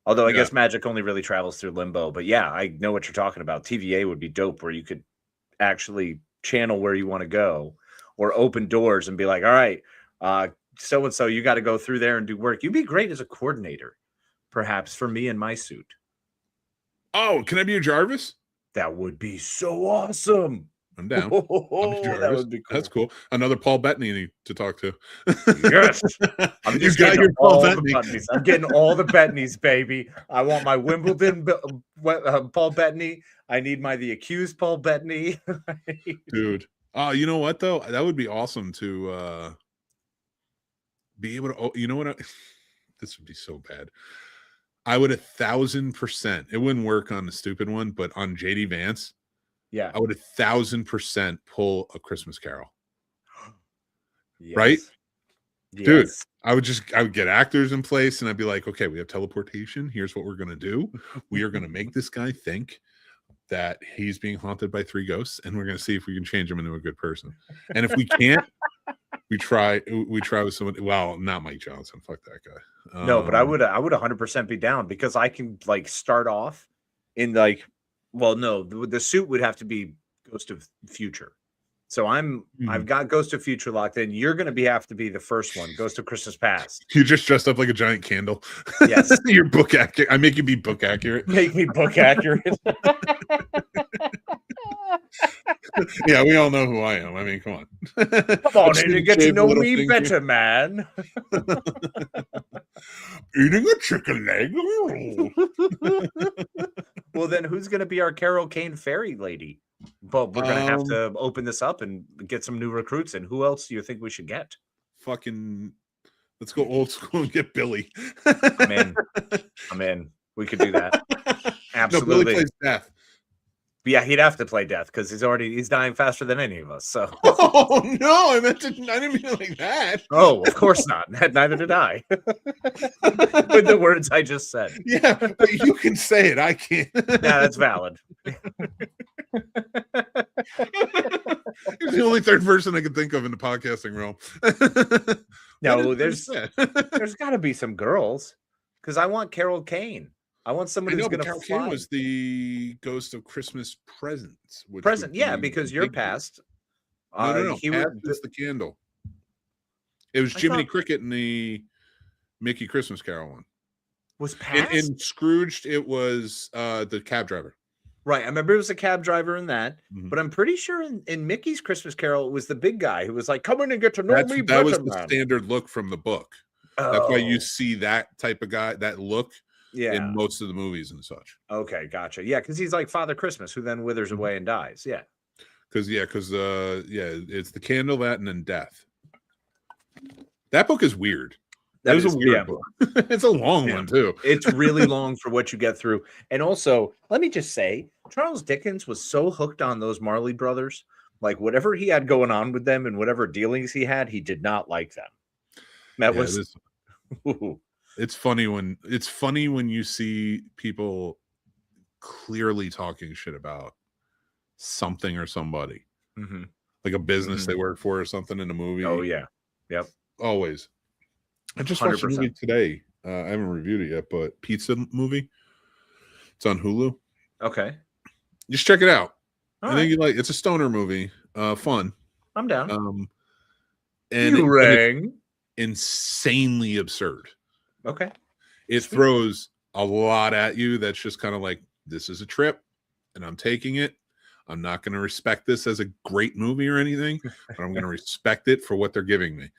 Although I guess Magic only really travels through limbo. But yeah, I know what you're talking about. TVA would be dope where you could actually channel where you want to go or open doors and be like, all right, so-and-so, you got to go through there and do work. You'd be great as a coordinator, perhaps, for me in my suit. Oh, can I be your Jarvis? That would be so awesome. I'm down. Oh, that would be cool. That's cool. Another Paul Bettany to talk to. Yes. I'm You just got getting your Paul all the Bettany. Bettnys. I'm getting all the Bettnys, baby. I want my Wimbledon Paul Bettany. I need the accused Paul Bettany. Dude. Oh, you know what though? That would be awesome to be able to. You know what? This would be so bad. I would 1,000%. It wouldn't work on the stupid one, but on JD Vance, Yeah. I would 1,000% pull A Christmas Carol. Yes. Right? Yes. Dude, I would get actors in place and I'd be like, okay, we have teleportation. Here's what we're going to do. We are going to make this guy think that he's being haunted by 3 ghosts, and we're going to see if we can change him into a good person. And if we can't, we try with someone. Well, not Mike Johnson. Fuck that guy. No, but I would 100% be down because I can like start off in like, well, no, the suit would have to be Ghost of Future. So I've got Ghost of Future locked in. You're going to have to be the first one, Ghost of Christmas Past. You just dressed up like a giant candle. Yes. You're book accurate. I make you be book accurate. Make me book accurate. Yeah, we all know who I am. I mean, come on. Come on in and get to know me better, man. Eating a chicken leg. Well, then who's going to be our Carol Kane fairy lady? But we're going to have to open this up and get some new recruits. And who else do you think we should get? Fucking, let's go old school and get Billy. I'm in. We could do that. Absolutely. No, Billy plays Death. But yeah, he'd have to play Death because he's dying faster than any of us. So. Oh no, I didn't mean it like that. Oh, of course not. Neither did I. With the words I just said. Yeah, but you can say it. I can't. Yeah, that's valid. He's the only third person I can think of in the podcasting realm. No, there's got to be some girls because I want Carol Kane. I want somebody who's going to fly. Carol Kane was the Ghost of Christmas Presents. Yeah, because you're past. No. He was the candle. It was Jiminy Cricket in the Mickey Christmas Carol one. Was past? In Scrooged, it was the cab driver. Right. I remember it was a cab driver in that, but I'm pretty sure in Mickey's Christmas Carol, it was the big guy who was like, come in and get to know me better. That was the standard look from the book. Oh. That's why you see that type of guy, that look in most of the movies and such. Okay, gotcha. Yeah, because he's like Father Christmas, who then withers away and dies. Yeah. Because it's the candle, that, and then death. That book is weird. That is a weird book. It's a long one too. It's really long for what you get through. And also, let me just say, Charles Dickens was so hooked on those Marley brothers. Like whatever he had going on with them and whatever dealings he had, he did not like them. That was it's funny when you see people clearly talking shit about something or somebody. Mm-hmm. Like a business they work for or something in a movie. Oh yeah. Yep. Always. I just watched a movie today. I haven't reviewed it yet, but Pizza movie. It's on Hulu. Okay. Just check it out. All I think you like it's a stoner movie. Fun. I'm down. And you rang. Insanely absurd. Okay. It throws a lot at you that's just kind of like, this is a trip and I'm taking it. I'm not going to respect this as a great movie or anything, but I'm going to respect it for what they're giving me.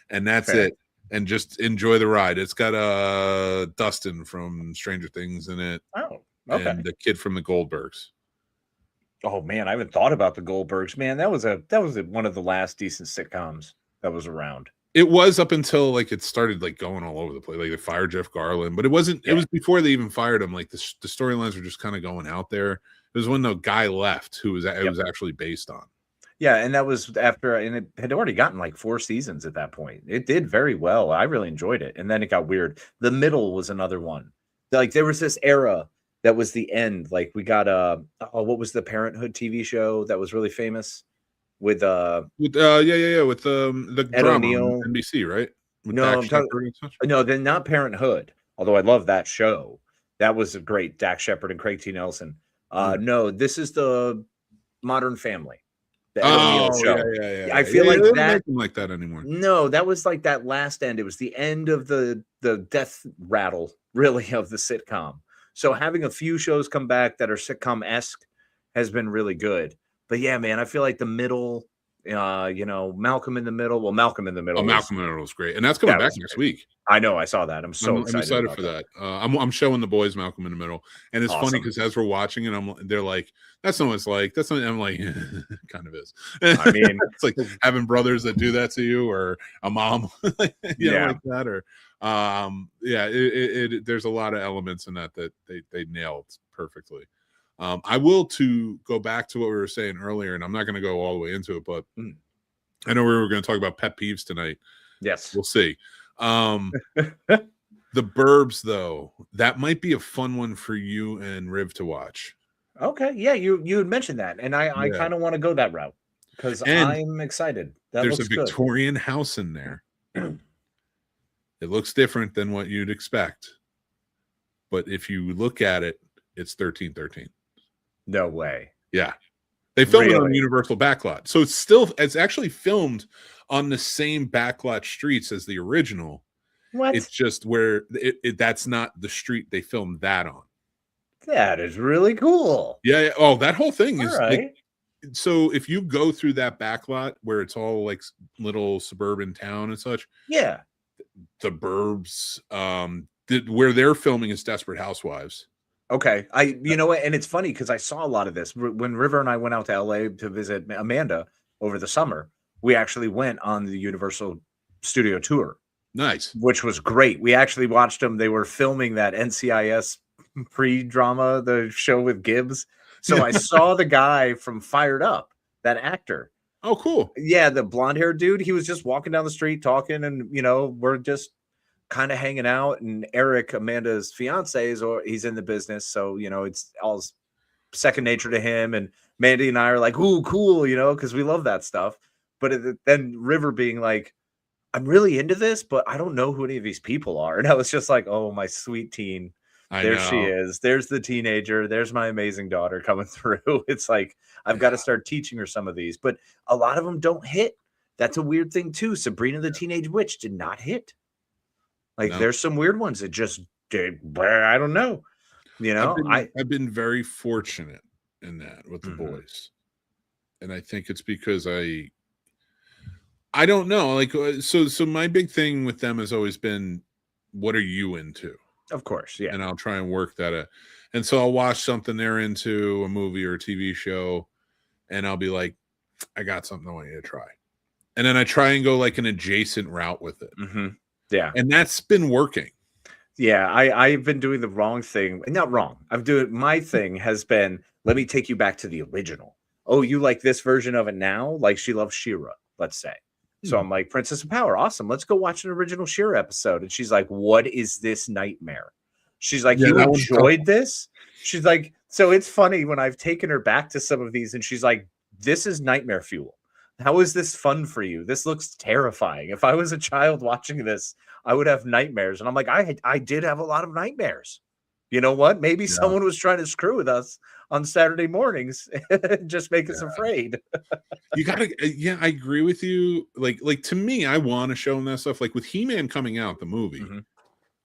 And that's it. And just enjoy the ride. It's got Dustin from Stranger Things in it. Oh, okay. And the kid from the Goldbergs. Oh man, I haven't thought about the Goldbergs. Man, that was one of the last decent sitcoms that was around. It was up until like it started like going all over the place. Like they fired Jeff Garland, but it wasn't. Yeah. It was before they even fired him. Like the storylines were just kind of going out there. It was when the guy left who was it was actually based on. Yeah, and that was after, and it had already gotten like 4 seasons at that point. It did very well. I really enjoyed it, and then it got weird. The Middle was another one. Like there was this era that was the end. Like we got what was the Parenthood TV show that was really famous with the Ed drama O'Neill on NBC, right? With no, then not Parenthood. Although I love that show. That was a great Dak Shepard and Craig T. Nelson. No, this is the Modern Family. The Ed O'Neill show. Yeah. I feel like that like that anymore. No, that was like that last end. It was the end of the death rattle, really, of the sitcom. So having a few shows come back that are sitcom-esque has been really good. But yeah, man, I feel like the Middle, Malcolm in the Middle. Well, Malcolm in the Middle. Malcolm in the Middle is great, and that's coming back next week. I know, I saw that. I'm excited for that. I'm showing the boys Malcolm in the Middle, and it's funny because as we're watching it, they're like, "That's not what it's like." That's not. I'm like, kind of is. I mean, it's like having brothers that do that to you, or a mom, like that, or there's a lot of elements in that they nailed perfectly. I will to go back to what we were saying earlier, and I'm not going to go all the way into it, but I know we were going to talk about pet peeves tonight. Yes, we'll see. The Burbs, though, that might be a fun one for you and Riv to watch. Okay, yeah, you had mentioned that, and I kind of want to go that route because I'm excited. There's a Victorian house in there. It looks different than what you'd expect, but if you look at it, it's 1313. No way. Yeah. They filmed it on Universal backlot. So it's actually filmed on the same backlot streets as the original. What? It's just where that's not the street they filmed that on. That is really cool. Yeah. Oh, that whole thing is right. So if you go through that backlot where it's all like little suburban town and such. Yeah. The Burbs, where they're filming is Desperate Housewives. Okay. You know what? And it's funny because I saw a lot of this when River and I went out to LA to visit Amanda over the summer. We actually went on the Universal Studio tour. Nice. Which was great. We actually watched them. They were filming that NCIS pre-drama, the show with Gibbs. So I saw the guy from Fired Up, that actor. Oh, cool. Yeah, the blonde-haired dude. He was just walking down the street talking, and, we're just kind of hanging out, and Eric, Amanda's fiance, he's in the business, so it's all second nature to him. And Mandy and I are like, "Ooh, cool," because we love that stuff. But then River being like, "I'm really into this, but I don't know who any of these people are," and I was just like, "Oh, my sweet teen, she is. There's the teenager. There's my amazing daughter coming through." It's like I've got to start teaching her some of these, but a lot of them don't hit. That's a weird thing too. Sabrina the Teenage Witch did not hit. There's some weird ones that just did. I don't know. I've been very fortunate in that with the boys, and I think it's because I don't know. So my big thing with them has always been, what are you into? Of course, yeah. And I'll try and work that out. And so I'll watch something they're into, a movie or a TV show, and I'll be like, I got something I want you to try. and then I try and go like an adjacent route with it. Yeah. And that's been working. Yeah, I've been doing the wrong thing. Not wrong. My thing has been, let me take you back to the original. Oh, you like this version of it now? Like she loves She-Ra, let's say. So I'm like, Princess of Power, awesome. Let's go watch an original She-Ra episode. And she's like, what is this nightmare? She's like, you enjoyed this? She's like, so it's funny when I've taken her back to some of these and she's like, this is nightmare fuel. How is this fun for you? This looks terrifying. If I was a child watching this, I would have nightmares. And I'm like, I did have a lot of nightmares. You know what? Maybe someone was trying to screw with us on Saturday mornings and just make us afraid. You gotta, I agree with you. Like to me, I want to show them that stuff. Like with He-Man coming out, the movie,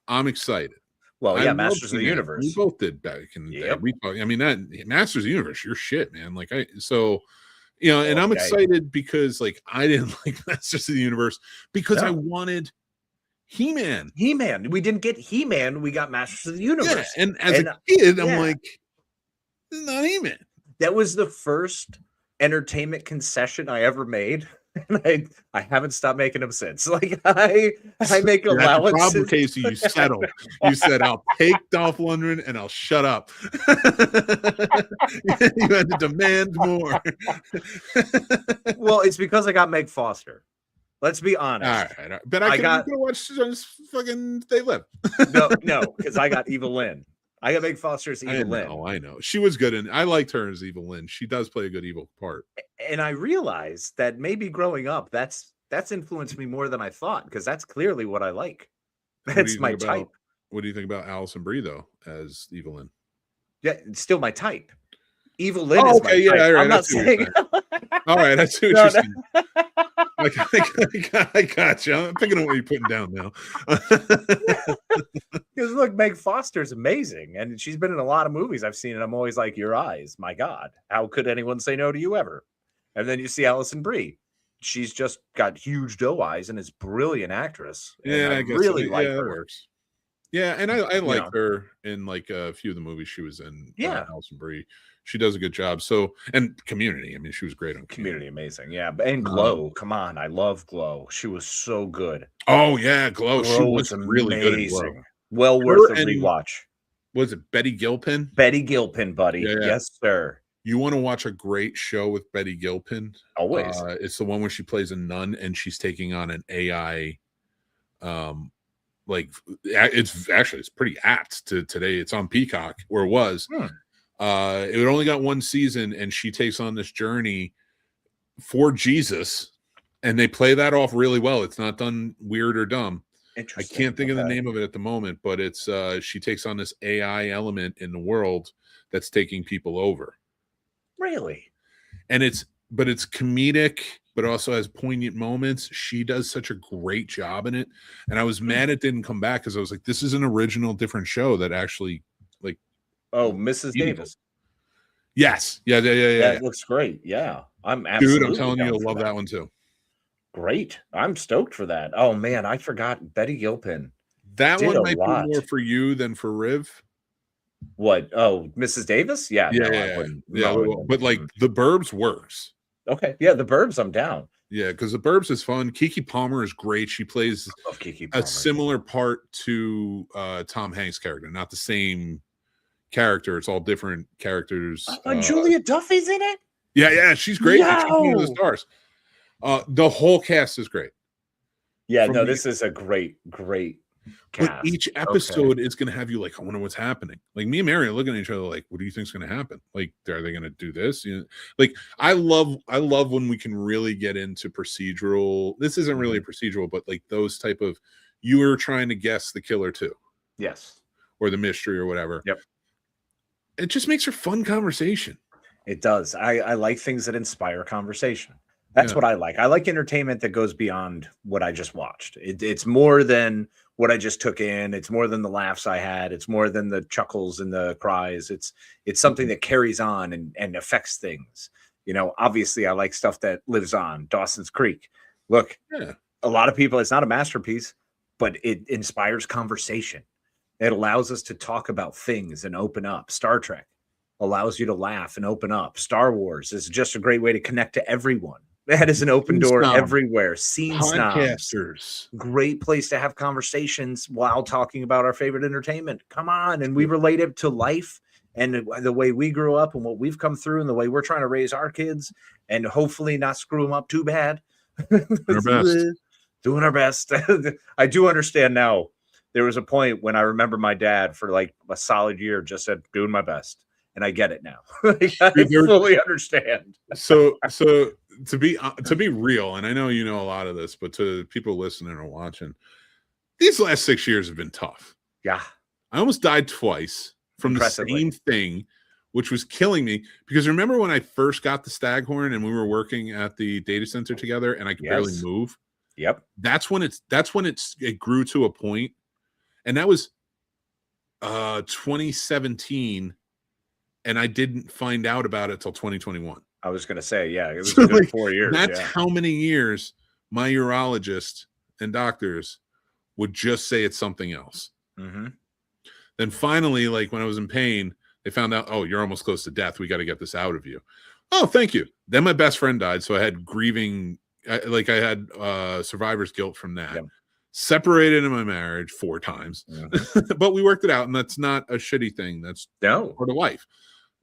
I'm excited. Well, I Masters of the He-Man. Universe. We both did back in the day. I mean, that Masters of the Universe, your shit, man. Like and I'm excited because like I didn't like Masters of the Universe because I wanted He-Man. We didn't get He-Man. We got Masters of the Universe. Yeah, and as a kid, I'm like, this is not He-Man. That was the first entertainment concession I ever made. And I haven't stopped making them since. Like I make allowances. The problem, Casey, you settled. You said, I'll take Dolph Lundgren and I'll shut up. You had to demand more. Well, it's because I got Meg Foster. Let's be honest. All right. But I got to watch fucking They Live. No, because I got Eva Lynn. I got Meg Foster as Eva Lynn. I know. She was good, and I liked her as Eva Lynn. She does play a good evil part. And I realized that maybe growing up, that's influenced me more than I thought, because that's clearly what I like. That's my type. What do you think about Alison Brie, though, as Eva Lynn? Yeah, it's still my type. Eva Lynn is my type. Yeah, right. I'm not saying. All right, I see what you're saying. I got you. I'm picking up what you're putting down now. Because look, Meg Foster's amazing, and she's been in a lot of movies I've seen, and I'm always like, your eyes, my God, how could anyone say no to you ever? And then you see Alison Brie. She's just got huge doe eyes and is a brilliant actress. Yeah, I really like her. That works. Yeah, and I like her in like a few of the movies she was in. Yeah, Alison Brie. She does a good job. So, and Community. I mean, she was great on Community. Amazing. Yeah, and Glow. Come on, I love Glow. She was so good. Oh yeah, Glow. She was really good in Glow. Well worth a rewatch. Was it Betty Gilpin? Betty Gilpin, buddy. Yeah. Yes, sir. You want to watch a great show with Betty Gilpin? Always. It's the one where she plays a nun and she's taking on an AI. It's pretty apt to today. It's on Peacock, or it was. It only got one season, and she takes on this journey for Jesus, and they play that off really well. It's not done weird or dumb. I can't think of the name of it at the moment, but it's she takes on this AI element in the world that's taking people over. Really? And it's comedic, but also has poignant moments. She does such a great job in it. And I was mad it didn't come back because I was like, this is an original, different show that actually like. Oh, Mrs. Davis. Yes. Yeah. That looks great. Yeah. I'm absolutely. Dude, I'm telling you, you'll love that one too. Great. I'm stoked for that. Oh man, I forgot Betty Gilpin. That one might be more for you than for Riv. What? Oh, Mrs. Davis? Yeah. But like The Burbs works. Okay. Yeah, The Burbs, I'm down. Yeah, because The Burbs is fun. Keke Palmer is great. She plays a similar part to Tom Hanks' character, not the same character. It's all different characters. Julia Duffy's in it? Yeah, she's great. She's one of the stars. The whole cast is great. Yeah, this is a great cast. But each episode is going to have you like, I wonder what's happening. Like me and Mary are looking at each other like, what do you think is going to happen? Like, are they going to do this? You know, like I love when we can really get into procedural. This isn't really a procedural, but like those type of, you are trying to guess the killer too. Yes. Or the mystery or whatever. Yep. It just makes for fun conversation. It does. I like things that inspire conversation. That's what I like. I like entertainment that goes beyond what I just watched. It's more than what I just took in. It's more than the laughs I had. It's more than the chuckles and the cries. It's something that carries on and affects things. You know, obviously I like stuff that lives on. Dawson's Creek. Look, a lot of people, it's not a masterpiece, but it inspires conversation. It allows us to talk about things and open up. Star Trek allows you to laugh and open up. Star Wars is just a great way to connect to everyone. That is an open Scene door Snob. everywhere. Scene Snobs. Podcasters. Great place to have conversations while talking about our favorite entertainment. Come on. And we relate it to life and the way we grew up and what we've come through and the way we're trying to raise our kids and hopefully not screw them up too bad. Our best. Doing our best. I do understand now. There was a point when I remember my dad for like a solid year just said, doing my best. And I get it now. I fully understand. So to be real, and I know you know a lot of this, but to people listening or watching, these last 6 years have been tough. Yeah. I almost died twice from the same thing, which was killing me. Because remember when I first got the Staghorn and we were working at the data center together and I could barely move? Yep. That's when it grew to a point. And that was 2017. And I didn't find out about it till 2021. I was going to say, yeah, it was a good 4 years. That's how many years my urologist and doctors would just say it's something else. Mm-hmm. Then finally, like when I was in pain, they found out, oh, you're almost close to death. We got to get this out of you. Oh, thank you. Then my best friend died. So I had grieving, I had survivor's guilt from that. Yep. Separated in my marriage 4 times, but we worked it out. And that's not a shitty thing. That's part of life.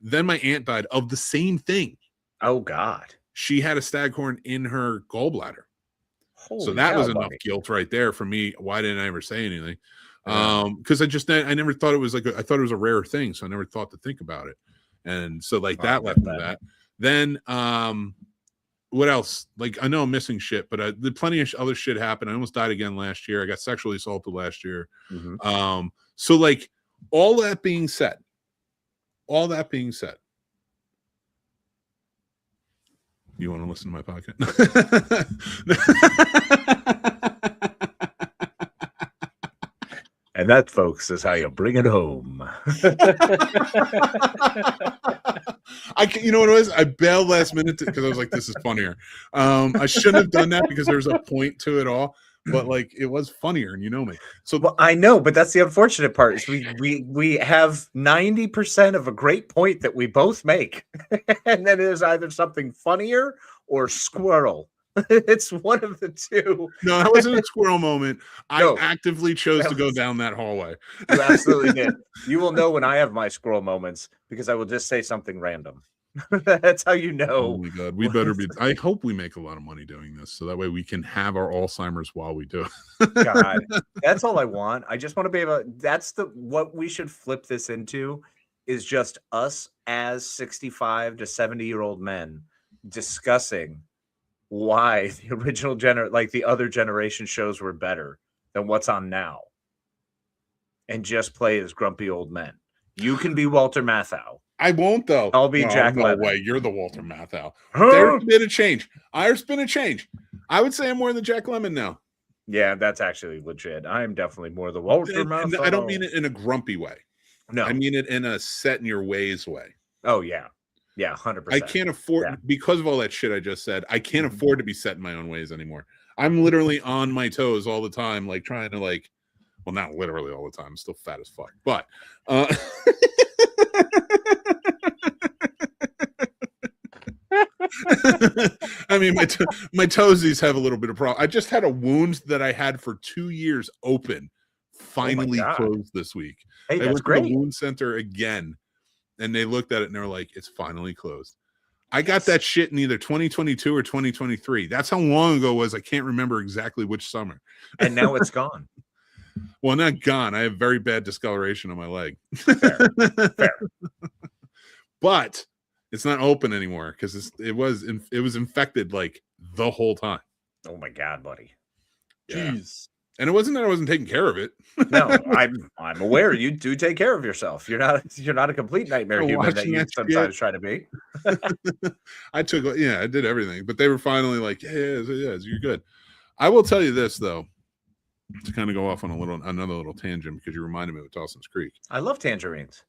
Then my aunt died of the same thing. Oh, God. She had a Staghorn in her gallbladder. Holy so that cow, was enough buddy. guilt right there for me. Why didn't I ever say anything? Because I never thought it was I thought it was a rare thing. So I never thought to think about it. And so like that left me that. Then what else? Like I know I'm missing shit, but plenty of other shit happened. I almost died again last year. I got sexually assaulted last year. Mm-hmm. So like all that being said, you want to listen to my podcast? And that, folks, is how you bring it home. You know what it was? I bailed last minute because I was like, this is funnier. I shouldn't have done that because there's a point to it all. But like it was funnier, and you know me. So well, I know, but that's the unfortunate part is we have 90% of a great point that we both make, and then there's either something funnier or squirrel. It's one of the two. No, that wasn't a squirrel moment. I actively chose to go down that hallway. You absolutely did. You will know when I have my squirrel moments because I will just say something random. That's how you know. Oh my God, we better be. I hope we make a lot of money doing this, so that way we can have our Alzheimer's while we do it. God, that's all I want. I just want to be able. That's what we should flip this into is just us as 65 to 70-year-old men discussing why the original the other generation shows were better than what's on now, and just play as grumpy old men. You can be Walter Matthau. I won't though. I'll be Jack No Lemmon. way. You're the Walter Matthau. There's been a change. There's been a change. I would say I'm more than Jack Lemmon now. Yeah, that's actually legit. I am definitely more the Walter Matthau. And I don't mean it in a grumpy way. No, I mean it in a set in your ways way. Oh yeah, 100%. I can't afford because of all that shit I just said. I can't afford to be set in my own ways anymore. I'm literally on my toes all the time, like trying to well, not literally all the time. I'm still fat as fuck, but. I mean, my toesies have a little bit of problem. I just had a wound that I had for 2 years open, finally closed this week. Hey, I that's went great. to the wound center again, and they looked at it and they were like, "It's finally closed." I got that shit in either 2022 or 2023. That's how long ago it was. I can't remember exactly which summer. And now it's gone. Well, not gone. I have very bad discoloration on my leg. Fair. But it's not open anymore because it was infected like the whole time. Oh my God, buddy. Yeah. Jeez. And it wasn't that I wasn't taking care of it. No, I'm aware you do take care of yourself. You're not a complete nightmare human that you sometimes try to be. I did everything, but they were finally like, yeah, you're good. I will tell you this though, to kind of go off on another little tangent because you reminded me of Dawson's Creek. I love tangerines.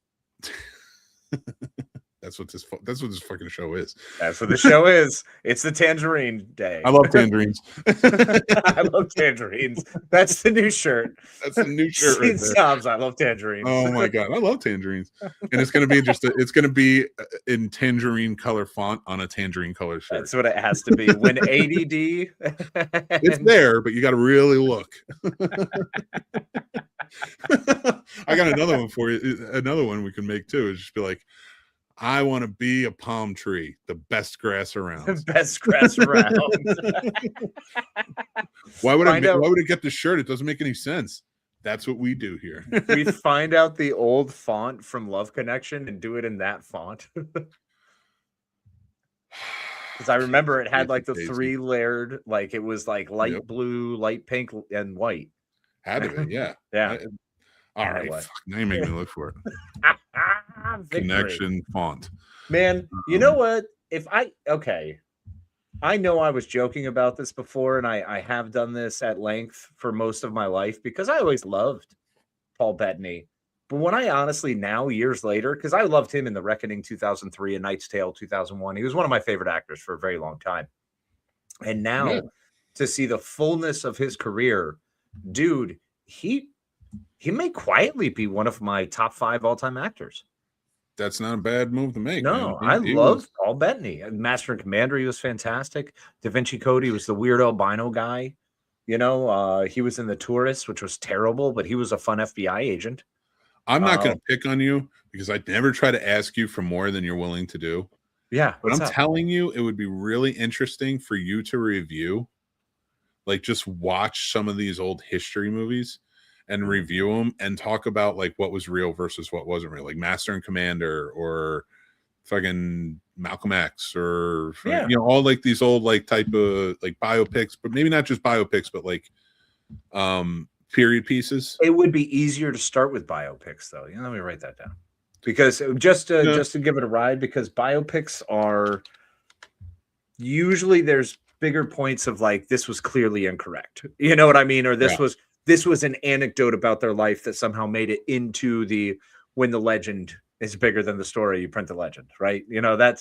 That's what this fucking show is. That's what the show is. It's the Tangerine Day. I love tangerines. I love tangerines. That's the new shirt. That's the new shirt. Scene Right there. Snobs, I love tangerines. Oh my god, I love tangerines, and it's gonna be it's gonna be in tangerine color font on a tangerine color shirt. That's what it has to be. When ADD, It's there, but you got to really look. I got another one for you. Another one we can make too is just be like, I want to be a palm tree, the best grass around. The best grass around. Why would it get the shirt? It doesn't make any sense. That's what we do here. We find out the old font from Love Connection and do it in that font. Because I remember it had like the 3-layered, like it was like light blue, light pink, and white. Had to be, yeah. Yeah. All right. Fuck, now you're making me look for it. Connection font. Man, you know what? I know I was joking about this before, and I have done this at length for most of my life because I always loved Paul Bettany. But when I honestly now, years later, because I loved him in The Reckoning 2003 and Knight's Tale 2001, he was one of my favorite actors for a very long time. And now to see the fullness of his career, dude, he may quietly be one of my top 5 all-time actors. That's not a bad move to make. No, I love Paul Bettany. Master and Commander, he was fantastic. Da Vinci Code, he was the weird albino guy. You know, he was in The Tourist, which was terrible, but he was a fun FBI agent. I'm not going to pick on you because I never try to ask you for more than you're willing to do. Yeah. But I'm telling you, it would be really interesting for you to review, like just watch some of these old history movies and review them and talk about like what was real versus what wasn't real, like Master and Commander or fucking Malcolm X or you know, all like these old like type of like biopics, but maybe not just biopics, but like period pieces. It would be easier to start with biopics, though. You know, let me write that down because just to give it a ride, because biopics are usually there's bigger points of like this was clearly incorrect. You know what I mean? Or this was an anecdote about their life that somehow made it into the when the legend is bigger than the story, you print the legend, right? You know,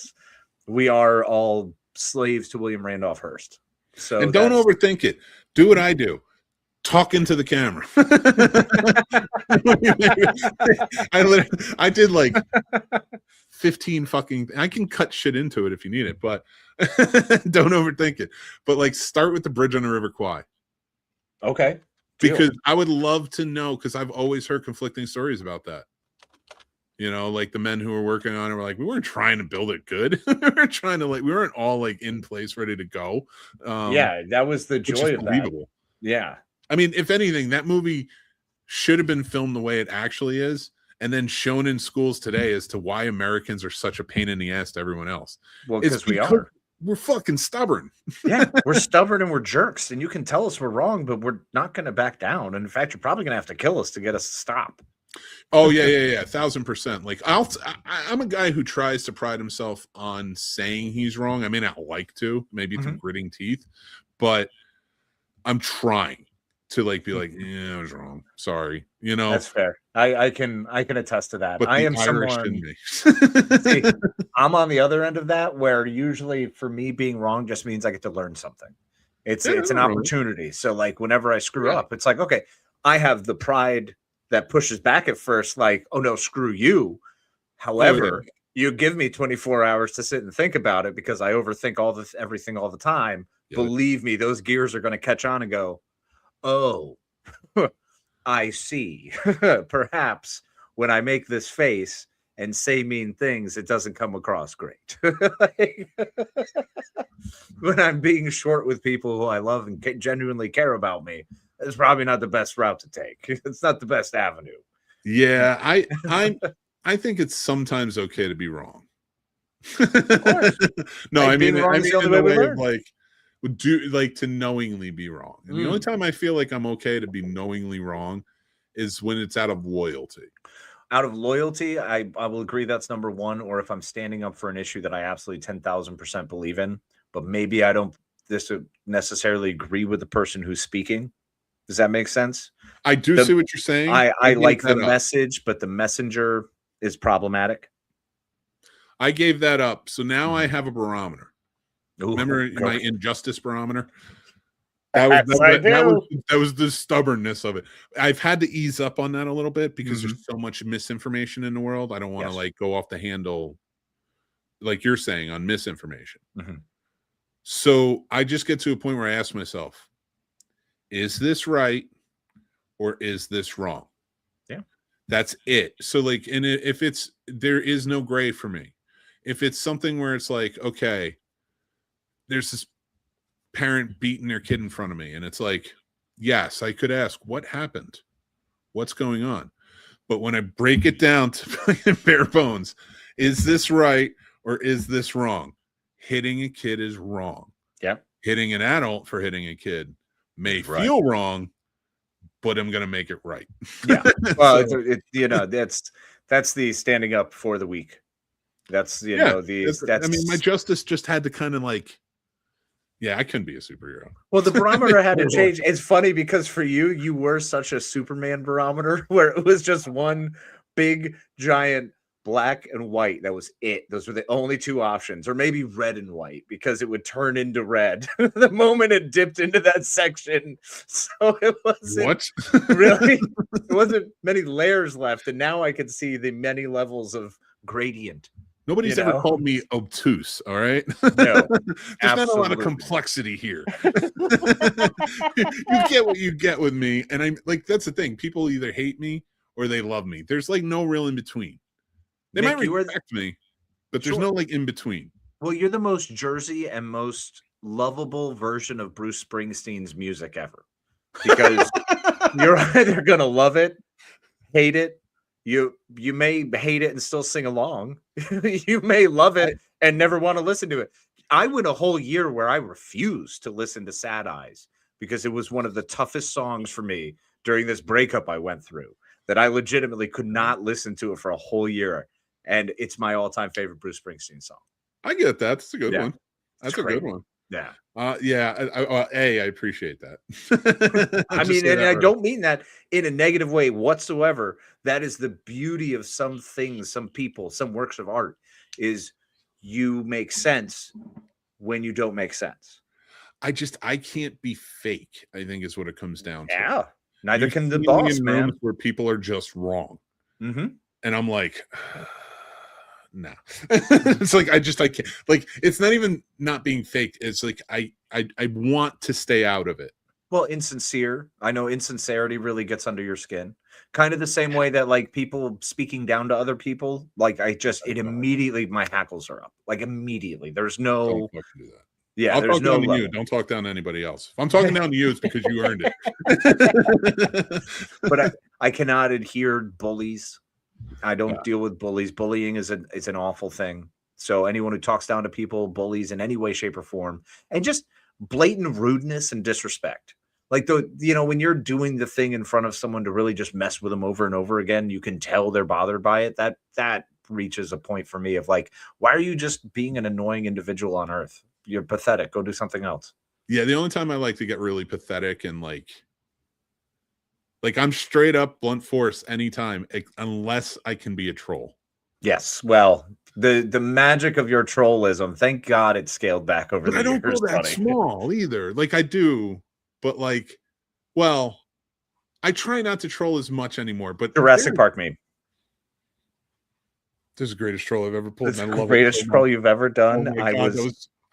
we are all slaves to William Randolph Hearst. So and don't overthink it. Do what I do. Talk into the camera. I did like 15 fucking. I can cut shit into it if you need it, but don't overthink it. But like, start with the Bridge on the River Kwai. Okay. Because I would love to know, because I've always heard conflicting stories about that. You know, like the men who were working on it were like, we weren't trying to build it good. We weren't all like in place, ready to go. That was the joy of that. Yeah. I mean, if anything, that movie should have been filmed the way it actually is and then shown in schools today as to why Americans are such a pain in the ass to everyone else. Well, because we are. We're fucking stubborn. Yeah, we're stubborn and we're jerks, and you can tell us we're wrong, but we're not going to back down. And in fact, you're probably going to have to kill us to get us to stop. Oh yeah, 1,000%. Like I'm a guy who tries to pride himself on saying he's wrong. I may not like to, maybe through gritting teeth, but I'm trying to like be like, yeah, I was wrong. Sorry, you know. That's fair. I can attest to that. But I am Irish someone. See, I'm on the other end of that, where usually for me being wrong just means I get to learn something. It's an opportunity. So like whenever I screw up, it's like, okay, I have the pride that pushes back at first, like, oh no, screw you. However, you give me 24 hours to sit and think about it because I overthink everything all the time. Yeah. Believe me, those gears are going to catch on and go, oh, I see. Perhaps when I make this face and say mean things, it doesn't come across great. When I'm being short with people who I love and genuinely care about me, it's probably not the best route to take. It's not the best avenue. Yeah, I think it's sometimes okay to be wrong. Of course. No, like I mean in the way of like to knowingly be wrong. And the only time I feel like I'm okay to be knowingly wrong is when it's out of loyalty. Out of loyalty, I will agree that's number one. Or if I'm standing up for an issue that I absolutely 10,000% believe in, but maybe I don't necessarily agree with the person who's speaking. Does that make sense? I do see what you're saying. I like the message, but the messenger is problematic. I gave that up. So now I have a barometer. Ooh, Remember go- my injustice barometer? Yes, I do. That was the stubbornness of it. I've had to ease up on that a little bit because Mhm. there's so much misinformation in the world. I don't want to Yes. like go off the handle, like you're saying, on misinformation. Mhm. So I just get to a point where I ask myself, is this right or is this wrong? Yeah. That's it. So like, and if it's, there is no gray for me. If it's something where it's like, okay, there's this parent beating their kid in front of me, and it's like, yes, I could ask, what happened? What's going on? But when I break it down to bare bones, is this right or is this wrong? Hitting a kid is wrong. Yeah. Hitting an adult for hitting a kid may Right. feel wrong, but I'm gonna make it right. Yeah. Well, So, that's the standing up for the weak. That's I mean, my justice just had to kind of like, yeah, I couldn't be a superhero. well, the barometer had to change. It's funny because for you were such a Superman barometer where it was just one big giant black and white. That was it. Those were the only two options, or maybe red and white because it would turn into red the moment it dipped into that section. So it wasn't What? really, there wasn't many layers left, and now I can see the many levels of gradient. Nobody's You ever know? called me obtuse, all right? No, There's not a lot absolutely. of complexity here. You get what you get with me. And I'm like, that's the thing. People either hate me or they love me. There's like no real in between. They Nick, might you are respect me, but there's Sure. no like in between. Well, you're the most Jersey and most lovable version of Bruce Springsteen's music ever, because you're either gonna love it, hate it. You may hate it and still sing along. You may love it and never want to listen to it. I went a whole year where I refused to listen to Sad Eyes because it was one of the toughest songs for me during this breakup I went through, that I legitimately could not listen to it for a whole year. And it's my all-time favorite Bruce Springsteen song. I get that. That's a good Yeah. one. That's It's a great. good one. Yeah. I appreciate that. I mean, and I don't mean that in a negative way whatsoever. That is the beauty of some things, some people, some works of art, is you make sense when you don't make sense. I can't be fake, I think is what it comes down to. Yeah. Neither You've can the seen me boss, in man. rooms where people are just wrong. Mm-hmm. And I'm like, nah. It's like I can't, like, it's not even not being faked. It's like I want to stay out of it. Well, insincere. I know insincerity really gets under your skin. Kind of the same way that like people speaking down to other people, like it immediately, my hackles are up. Like immediately. There's no Don't fucking do that. yeah, I'll there's talk no down to you. level. Don't talk down to anybody else. If I'm talking down to you, it's because you earned it. But I cannot adhere bullies. I don't deal with bullies. Bullying is an awful thing. So anyone who talks down to people, bullies in any way, shape, or form, and just blatant rudeness and disrespect. Like when you're doing the thing in front of someone to really just mess with them over and over again, you can tell they're bothered by it. That reaches a point for me of like, why are you just being an annoying individual on earth? You're pathetic. Go do something else. Yeah, the only time I like to get really pathetic and like I'm straight up blunt force anytime, unless I can be a troll. Yes. Well, the magic of your trollism, thank God it scaled back over But the I don't years. go that buddy. small either. Like I do, but like, well, I try not to troll as much anymore. But Jurassic Park meme. This is the greatest troll I've ever pulled. It's and I the love greatest it so troll much. you've ever done. Oh my God,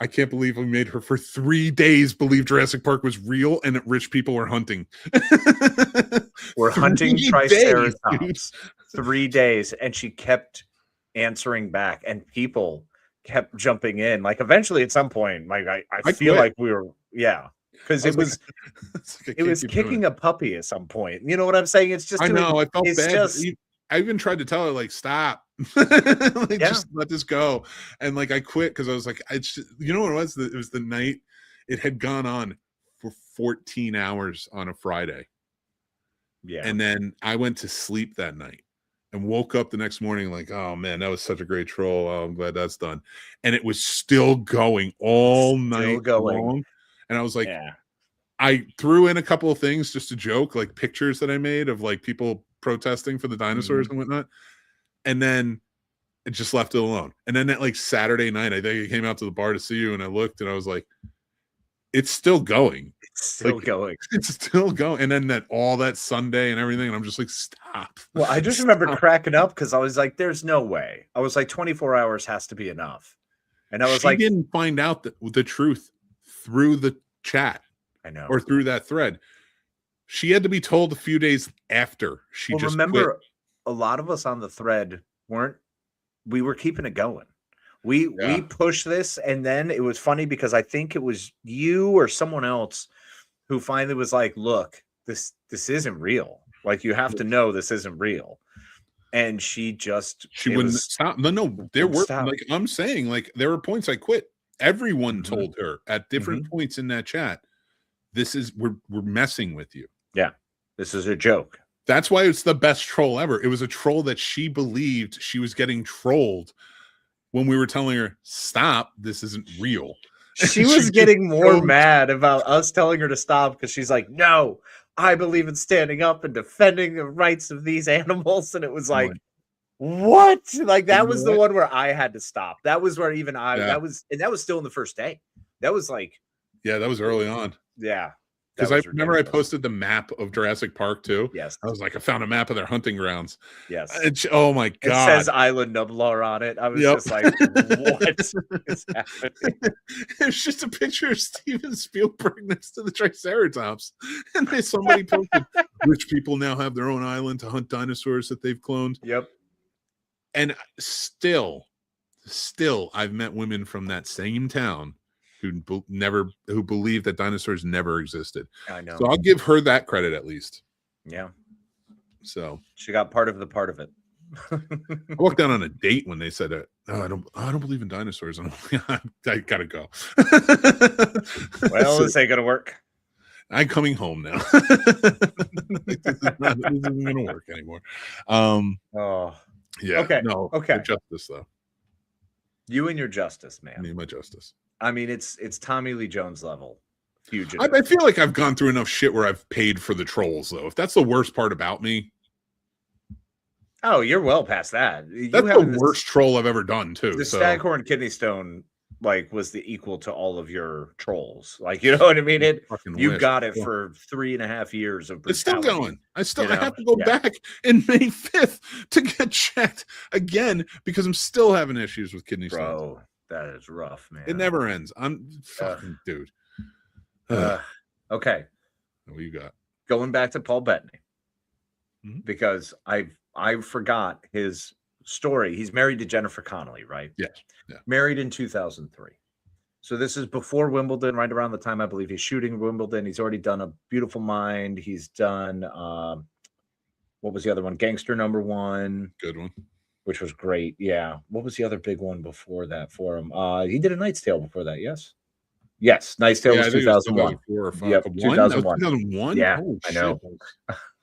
I can't believe we made her for 3 days believe Jurassic Park was real and that rich people were hunting. We're hunting 3 days, Triceratops. 3 days, and she kept answering back, and people kept jumping in. Like eventually, at some point, like I feel quit. like we were, because it was kicking a puppy at some point. You know what I'm saying? It's just I know. I felt bad. Just, I even tried to tell her like stop, just let this go, and like I quit because I was like, you know what it was? It was the night it had gone on for 14 hours on a Friday, and then I went to sleep that night and woke up the next morning like, oh man, that was such a great troll. Oh, I'm glad that's done, and it was still going all night long, and I was like, I threw in a couple of things just to joke, like pictures that I made of like people protesting for the dinosaurs and whatnot. And then I just left it alone. And then that like Saturday night, I think I came out to the bar to see you, and I looked and I was like, it's still going. It's still going. It's still going. And then that Sunday and everything, and I'm just like, stop. Well, I just remember cracking up because I was like, there's no way. I was like, 24 hours has to be enough. And I was she didn't find out the truth through the chat. I know. Or through that thread. She had to be told a few days after she just remember quit. A lot of us on the thread we were keeping it going. We pushed this, and then it was funny because I think it was you or someone else who finally was like, look, this isn't real. Like, you have to know this isn't real. And she wouldn't stop. No, there were like I'm saying, like there were points I quit. Everyone told her at different points in that chat, we're messing with you. Yeah, this is a joke. That's why it's the best troll ever. It was a troll that she believed she was getting trolled when we were telling her, stop, this isn't real. She was getting more mad about us telling her to stop because she's like, no, I believe in standing up and defending the rights of these animals. And it was like, what? Like, that was the one where I had to stop. That was where even that was still in the first day. That was like, yeah, that was early on. Yeah. Because I remember I posted the map of Jurassic Park too. Yes. I was like, I found a map of their hunting grounds. Yes. Oh my God. It says Island Nublar on it. I was just like, what is happening? It's just a picture of Steven Spielberg next to the Triceratops. And somebody posted, rich people now have their own island to hunt dinosaurs that they've cloned. Yep. And still, I've met women from that same town who believe that dinosaurs never existed. I know. So I'll give her that credit at least. Yeah. So she got part of it. I walked out on a date when they said, "Oh, I don't believe in dinosaurs." And I'm like, I gotta go. Well, this ain't gonna work. I'm coming home now. This isn't gonna work anymore. Yeah. Okay. No. Okay. Justice though. You and your justice, man. I need my justice. I mean, it's Tommy Lee Jones level. Fugitive. I feel like I've gone through enough shit where I've paid for the trolls, though. If that's the worst part about me. Oh, you're well past that. That's the worst troll I've ever done, too. The Staghorn Kidney Stone, like, was the equal to all of your trolls. Like, you know what I mean? You got it for 3.5 years of brutality. It's still going. I have to go back in May 5th to get checked again because I'm still having issues with kidney stones. Bro, that is rough, man. It never ends. I'm fucking dude. Okay. What you got? Going back to Paul Bettany, because I forgot his story. He's married to Jennifer Connelly, right? Yes. Yeah. Married in 2003. So this is before Wimbledon, right around the time I believe he's shooting Wimbledon. He's already done A Beautiful Mind. He's done what was the other one? Gangster Number One. Good one. Which was great. Yeah. What was the other big one before that for him? He did A Knight's Tale before that, yes? Yes, Knight's Tale was 2001. Yep, 2001. 2001? Yeah, oh, I know.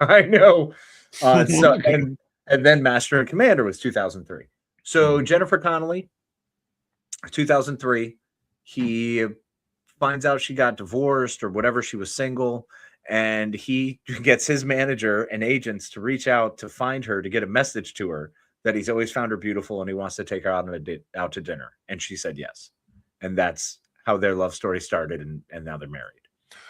I know. So and then Master and Commander was 2003. So Jennifer Connelly, 2003, he finds out she got divorced or whatever, she was single, and he gets his manager and agents to reach out to find her, to get a message to her that he's always found her beautiful and he wants to take her out to dinner. And she said yes. And that's how their love story started, and now they're married.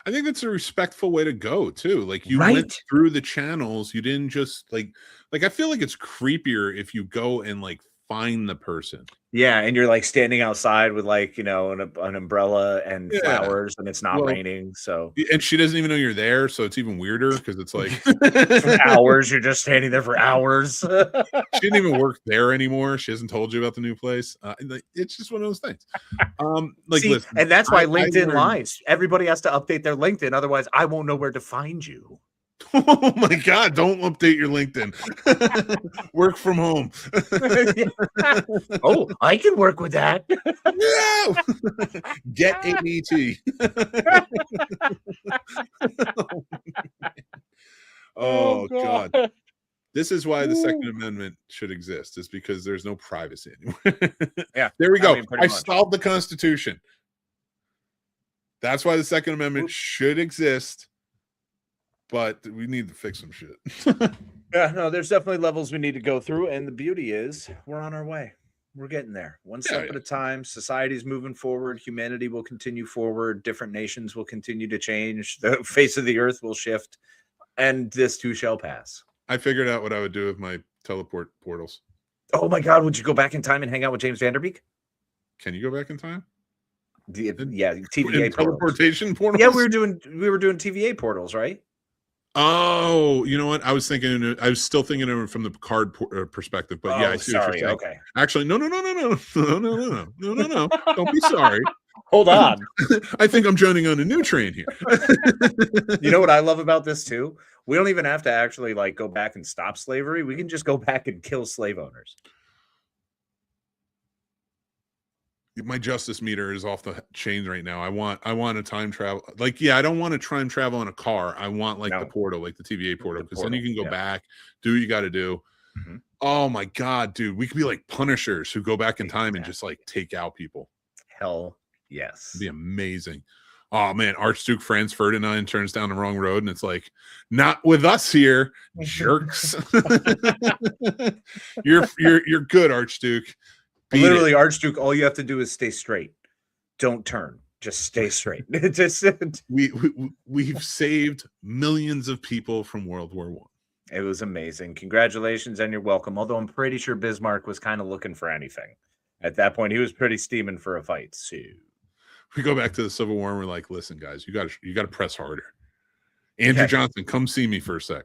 I think that's a respectful way to go too. Like you went through the channels. You didn't just like I feel like it's creepier if you go and like find the person. Yeah, and you're like standing outside with like, you know, an umbrella and flowers, and it's not raining. So and she doesn't even know you're there, so it's even weirder because it's like for hours. You're just standing there for hours. She didn't even work there anymore. She hasn't told you about the new place. It's just one of those things. Listen, and that's why LinkedIn lies. Everybody has to update their LinkedIn, otherwise I won't know where to find you. Oh my God, don't update your LinkedIn. Work from home. Oh, I can work with that. No! Get AET. Oh God. This is why the Second Amendment should exist, is because there's no privacy anymore. Yeah. There we go. I solved the Constitution. That's why the Second Amendment should exist. But we need to fix some shit. Yeah, no, there's definitely levels we need to go through, and the beauty is we're on our way. We're getting there. One step at a time. Society's moving forward. Humanity will continue forward. Different nations will continue to change. The face of the earth will shift. And this too shall pass. I figured out what I would do with my teleport portals. Oh my God. Would you go back in time and hang out with James Vanderbeek? Can you go back in time? Yeah, TVA teleportation portals. Yeah, we were doing TVA portals, right? Oh, you know what? I was still thinking of it from the Picard perspective, but yeah, I see what you're saying. Okay. Actually, no. Don't be sorry. Hold on. I think I'm joining on a new train here. You know what I love about this too? We don't even have to actually like go back and stop slavery. We can just go back and kill slave owners. My justice meter is off the chain right now. I want a time travel. Like, yeah, I don't want to try and travel in a car. I want the portal, like the TVA portal, because then you can go back, do what you got to do. Mm-hmm. Oh my God, dude, we could be like Punishers who go back in time and just like take out people. Hell yes, it'd be amazing. Oh man, Archduke Franz Ferdinand turns down the wrong road, and it's like, not with us here, jerks. You're good, Archduke. Literally, Archduke, all you have to do is stay straight. Don't turn. Just stay straight. We've saved millions of people from World War I. It was amazing. Congratulations, and you're welcome. Although I'm pretty sure Bismarck was kind of looking for anything. At that point, he was pretty steaming for a fight. So we go back to the Civil War, and we're like, listen, guys, you got to press harder. Andrew Johnson, come see me for a sec.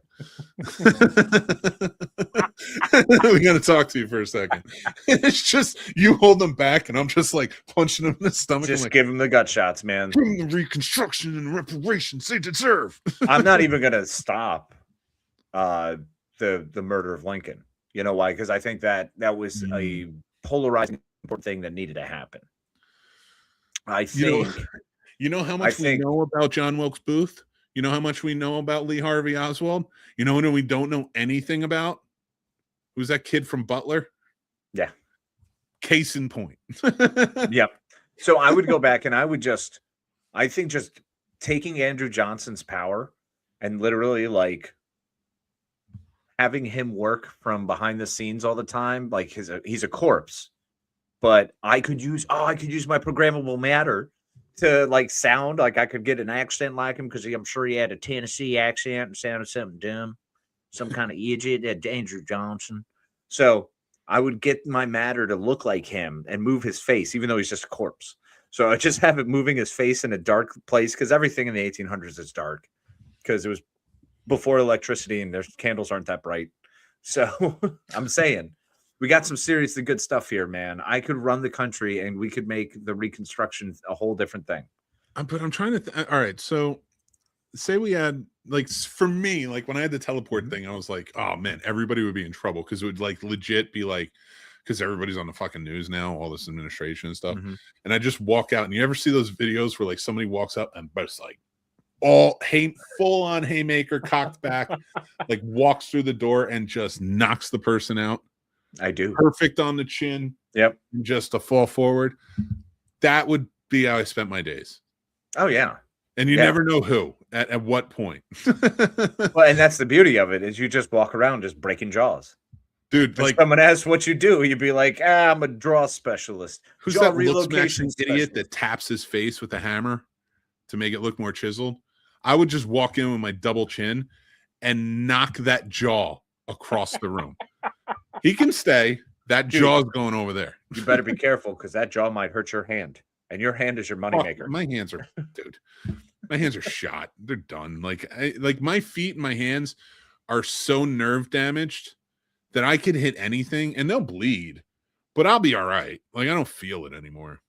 We got to talk to you for a second. It's just you hold them back, and I'm just like punching them in the stomach. Just like, give them the gut shots, man. Give them the reconstruction and reparations they deserve. I'm not even going to stop the murder of Lincoln. You know why? Because I think that was a polarizing important thing that needed to happen. I think. You know how much we know about John Wilkes Booth? You know how much we know about Lee Harvey Oswald? You know what we don't know anything about? Who's that kid from Butler? Yeah. Case in point. Yep. So I would go back and I think just taking Andrew Johnson's power and literally like having him work from behind the scenes all the time, like he's a corpse, but I could use my programmable matter to like sound like I could get an accent like him, because I'm sure he had a Tennessee accent and sounded something dumb, some kind of idiot, that Andrew Johnson. So I would get my matter to look like him and move his face, even though he's just a corpse. So I just have it moving his face in a dark place, because everything in the 1800s is dark, because it was before electricity and their candles aren't that bright. So I'm saying, we got some seriously good stuff here, man. I could run the country and we could make the Reconstruction a whole different thing. But I'm trying to all right, so say we had, like, for me, like when I had the teleport thing, I was like, oh man, everybody would be in trouble, because it would like legit be like, because everybody's on the fucking news now, all this administration and stuff. Mm-hmm. And I just walk out, and you ever see those videos where like somebody walks up and just like full on haymaker, cocked back, like walks through the door and just knocks the person out? I do. Perfect on the chin. Yep. Just a fall forward. That would be how I spent my days. Oh yeah. And you never know who at what point. Well, and that's the beauty of it, is you just walk around just breaking jaws. Dude, like someone asks what you do, you'd be like, I'm a draw specialist. Who's that relocation idiot that taps his face with a hammer to make it look more chiseled? I would just walk in with my double chin and knock that jaw across the room. He can stay. That jaw's going over there. You better be careful, because that jaw might hurt your hand, and your hand is your moneymaker. My hands are, dude. My hands are shot. They're done. Like my feet and my hands are so nerve damaged that I could hit anything and they'll bleed, but I'll be all right. Like, I don't feel it anymore.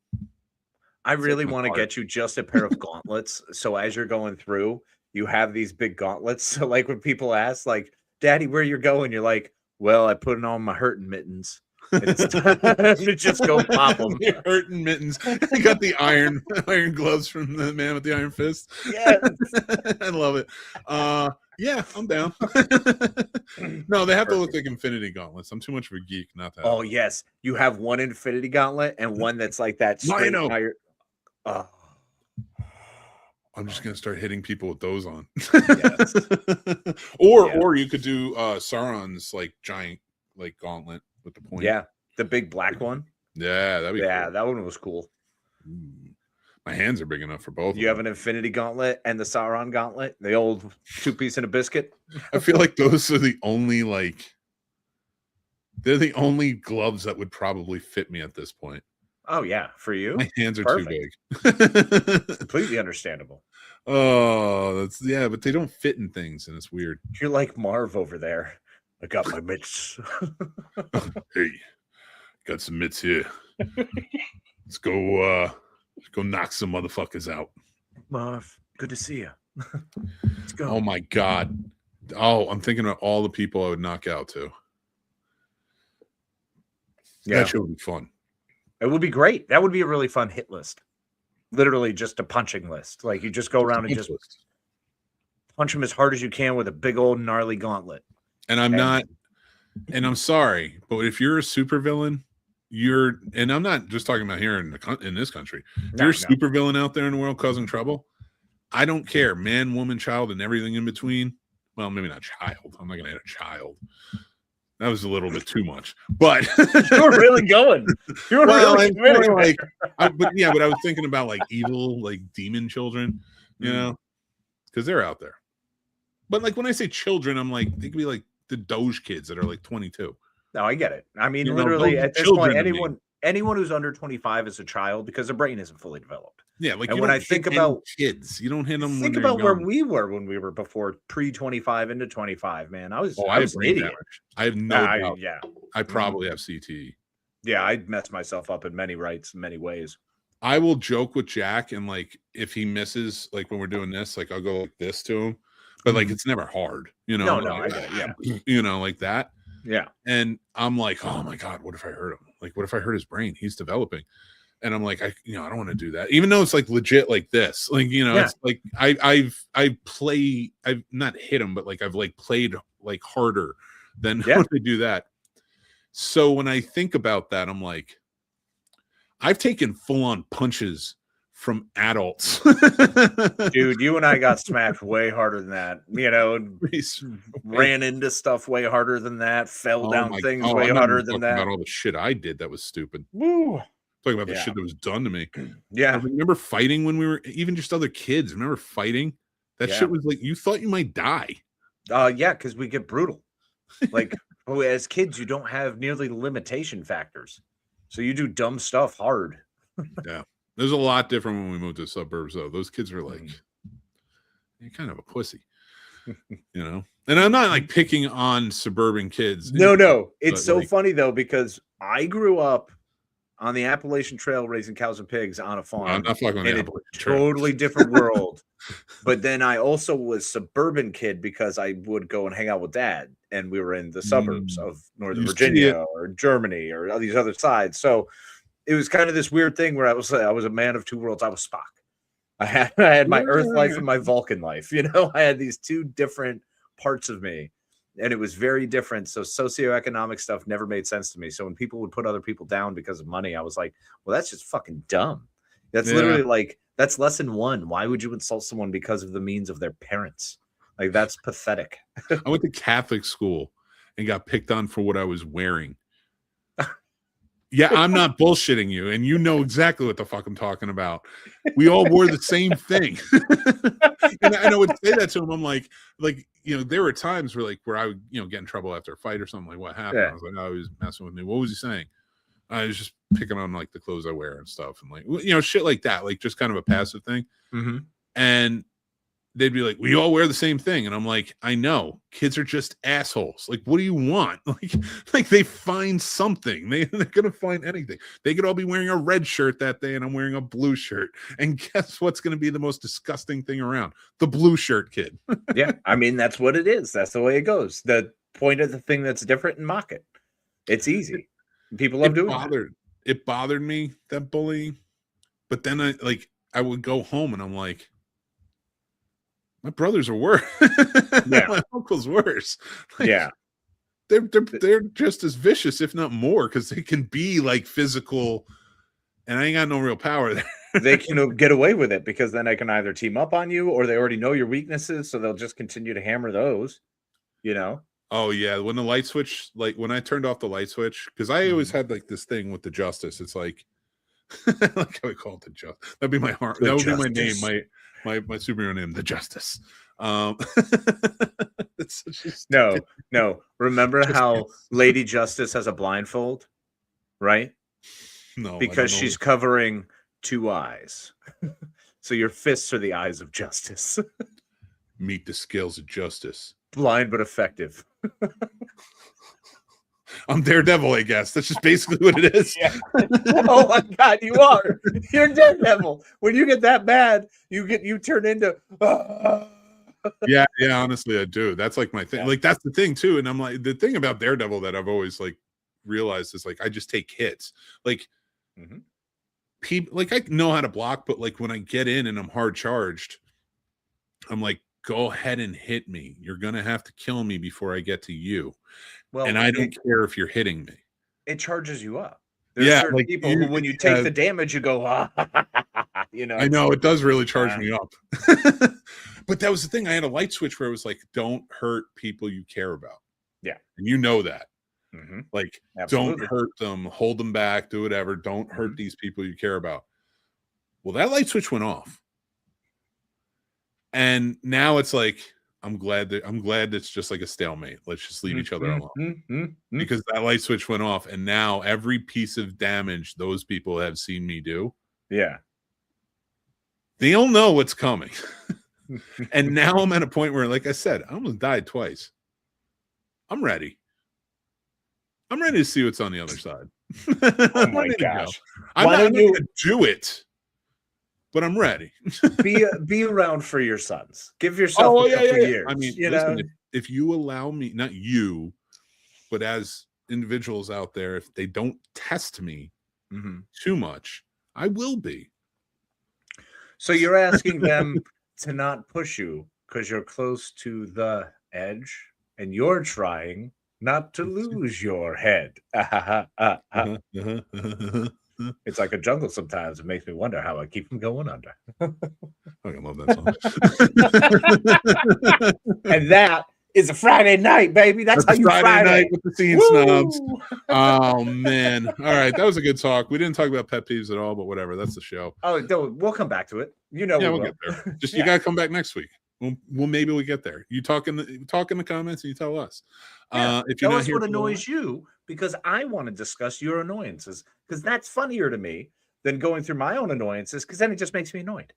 I really want to get you just a pair of gauntlets. So as you're going through, you have these big gauntlets. So like when people ask, like, Daddy, where you're going? You're like, well, I put on my hurting mittens. And it's time to just go pop them. Hurting mittens. I got the iron gloves from the man with the iron fist. Yes. I love it. Yeah, I'm down. No, they have to look like Infinity Gauntlets. I'm too much of a geek, not that. Oh, yes. You have one Infinity Gauntlet and one that's like that. I'm just gonna start hitting people with those on. Yes. Or you could do Sauron's like giant like gauntlet with the point. Yeah, the big black one. Yeah, that'd be Yeah, cool. that one was cool. My hands are big enough for both. You have an Infinity Gauntlet and the Sauron Gauntlet, the old 2-piece and a biscuit. I feel like those are the only they're the only gloves that would probably fit me at this point. Oh yeah, for you, My hands are Perfect. too big. Completely understandable. Oh, but they don't fit in things, and it's weird. You're like Marv over there. I got my mitts. Hey, got some mitts here. Let's go knock some motherfuckers out. Marv, good to see you. Let's go. Oh my god. Oh, I'm thinking of all the people I would knock out too. Yeah, That should be fun. it would be great. That would be a really fun hit list. Literally just a punching list. Like you just go around and just punch them as hard as you can with a big old gnarly gauntlet. And I'm sorry, but if you're a supervillain, and I'm not just talking about here in this country. If you're a supervillain out there in the world causing trouble, I don't care. Man, woman, child, and everything in between. Well, maybe not child. I'm not gonna add a child. That was a little bit too much, but You were really going. You were really committed. but I was thinking about like evil, like demon children, you know, because they're out there. But like when I say children, I'm like they could be like the Doge kids that are like 22. No, I get it. I mean, You know, literally those at this children point, to me. anyone who's under 25 is a child because their brain isn't fully developed. Yeah, like And you when don't I think hit any about kids, you don't hit them. Think when they're about where young. we were when we were before pre-25 into 25, man. I was I an brain idiot. damage. I have no doubt. Yeah. I probably have CTE. Yeah, I'd mess myself up in many many ways. I will joke with Jack, and like if he misses, like when we're doing this, like I'll go like this to him, but like it's never hard, you know. No, I get it. Yeah. You know, like that. Yeah. And I'm like, oh my god, what if I hurt him? Like, what if I hurt his brain? He's developing. And I'm like, I don't want to do that, even though it's like legit like this. Like, you know, it's like I've not hit him, but like I've like played like harder than when I do that. So when I think about that, I'm like, I've taken full-on punches from adults. Dude, you and I got smacked way harder than that. You know, ran into stuff way harder than that, fell down things way harder than that. About all the shit I did that was stupid. Woo. Talking about the shit that was done to me. Yeah. I remember fighting when we were even just other kids. Remember fighting? That shit was like you thought you might die. Yeah, because we get brutal. Like as kids, you don't have nearly the limitation factors. So you do dumb stuff hard. Yeah. There's a lot different when we moved to the suburbs, though. Those kids are like, you're kind of a pussy. You know? And I'm not like picking on suburban kids. No. It's so like, funny though, because I grew up on the Appalachian Trail raising cows and pigs on a farm. I'm not fucking on the in a Appalachian Trail. totally different world. But then I also was suburban kid because I would go and hang out with dad, and we were in the suburbs of Northern Virginia or Germany or these other sides. So it was kind of this weird thing where I was a man of two worlds. I was Spock. I had my Earth life and my Vulcan life. You know, I had these two different parts of me, and it was very different. So socioeconomic stuff never made sense to me. So when people would put other people down because of money, I was like, well, that's just fucking dumb. That's literally like, that's lesson one. Why would you insult someone because of the means of their parents? Like, that's pathetic. I went to Catholic school and got picked on for what I was wearing. Yeah, I'm not bullshitting you, and you know exactly what the fuck I'm talking about. We all wore the same thing. And I would say that to him. I'm like, you know, there were times where I would, you know, get in trouble after a fight or something. Like, what happened? I was like, oh, he was messing with me. What was he saying? I was just picking on like the clothes I wear and stuff, and like, you know, shit like that, like just kind of a passive thing. And they'd be like, we all wear the same thing. And I'm like, I know, kids are just assholes. Like, what do you want? Like they find something. They're going to find anything. They could all be wearing a red shirt that day and I'm wearing a blue shirt. And guess what's going to be the most disgusting thing around? The blue shirt kid. Yeah. I mean, that's what it is. That's the way it goes. The point of the thing that's different and mock it. It's easy. People love doing that. It bothered me, that bullying. But then I would go home and I'm like, my brothers are worse. My uncle's worse. Like, yeah. They're just as vicious, if not more, because they can be like physical, and I ain't got no real power there. They can get away with it because then I can either team up on you or they already know your weaknesses, so they'll just continue to hammer those, you know. Oh yeah, when the light switch, like when I turned off the light switch, because I always had like this thing with the Justice. It's like, like how we call it the Justice. That'd be my heart. The That would Justice. be my superhero name, the Justice. It's such a No. Remember how Lady Justice has a blindfold, right? no, Because she's covering two eyes. So your fists are the eyes of justice. meet the scales of justice. Blind but effective. I'm Daredevil, I guess. That's just basically what it is. Yeah. Oh my God, you are. You're Daredevil. When you get that bad, you turn into. Yeah. Honestly, I do. That's like my thing. Yeah. Like that's the thing too. And I'm like, the thing about Daredevil that I've always like realized is like I just take hits. Like people, like I know how to block, but like when I get in and I'm hard charged, I'm like, go ahead and hit me. You're gonna have to kill me before I get to you. Well, And I don't care if you're hitting me. It charges you up. There's certain like people who, when you take the damage, you go, you know. I know it does really charge me up. But that was the thing. I had a light switch where it was like, don't hurt people you care about. Yeah. And you know that. Like, Absolutely. don't hurt them, hold them back, do whatever. Don't hurt these people you care about. Well, that light switch went off. And now it's like, I'm glad it's just like a stalemate. Let's just leave each other alone. Because that light switch went off, and now every piece of damage those people have seen me do, they'll know what's coming. And now I'm at a point where, like I said, I almost died twice. I'm ready. I'm ready to see what's on the other side. Oh my gosh. I'm not going to do it, but I'm ready. be around for your sons. Give yourself a couple years. I mean, listen, if you allow me, not you, but as individuals out there, if they don't test me too much, I will be. So you're asking them to not push you because you're close to the edge, and you're trying not to lose your head. It's like a jungle sometimes. It makes me wonder how I keep them going under. I love that song. And that is a Friday night, baby. That's how you Friday night with the Scene Snobs. Oh, man. All right. That was a good talk. We didn't talk about pet peeves at all, but whatever. That's the show. Oh, we'll come back to it. You know, we'll get there. Just you got to come back next week. Well, maybe we'll get there. You talk in the comments and you tell us. If you're tell not us here what annoys you, because I want to discuss your annoyances, because that's funnier to me than going through my own annoyances, because then it just makes me annoyed.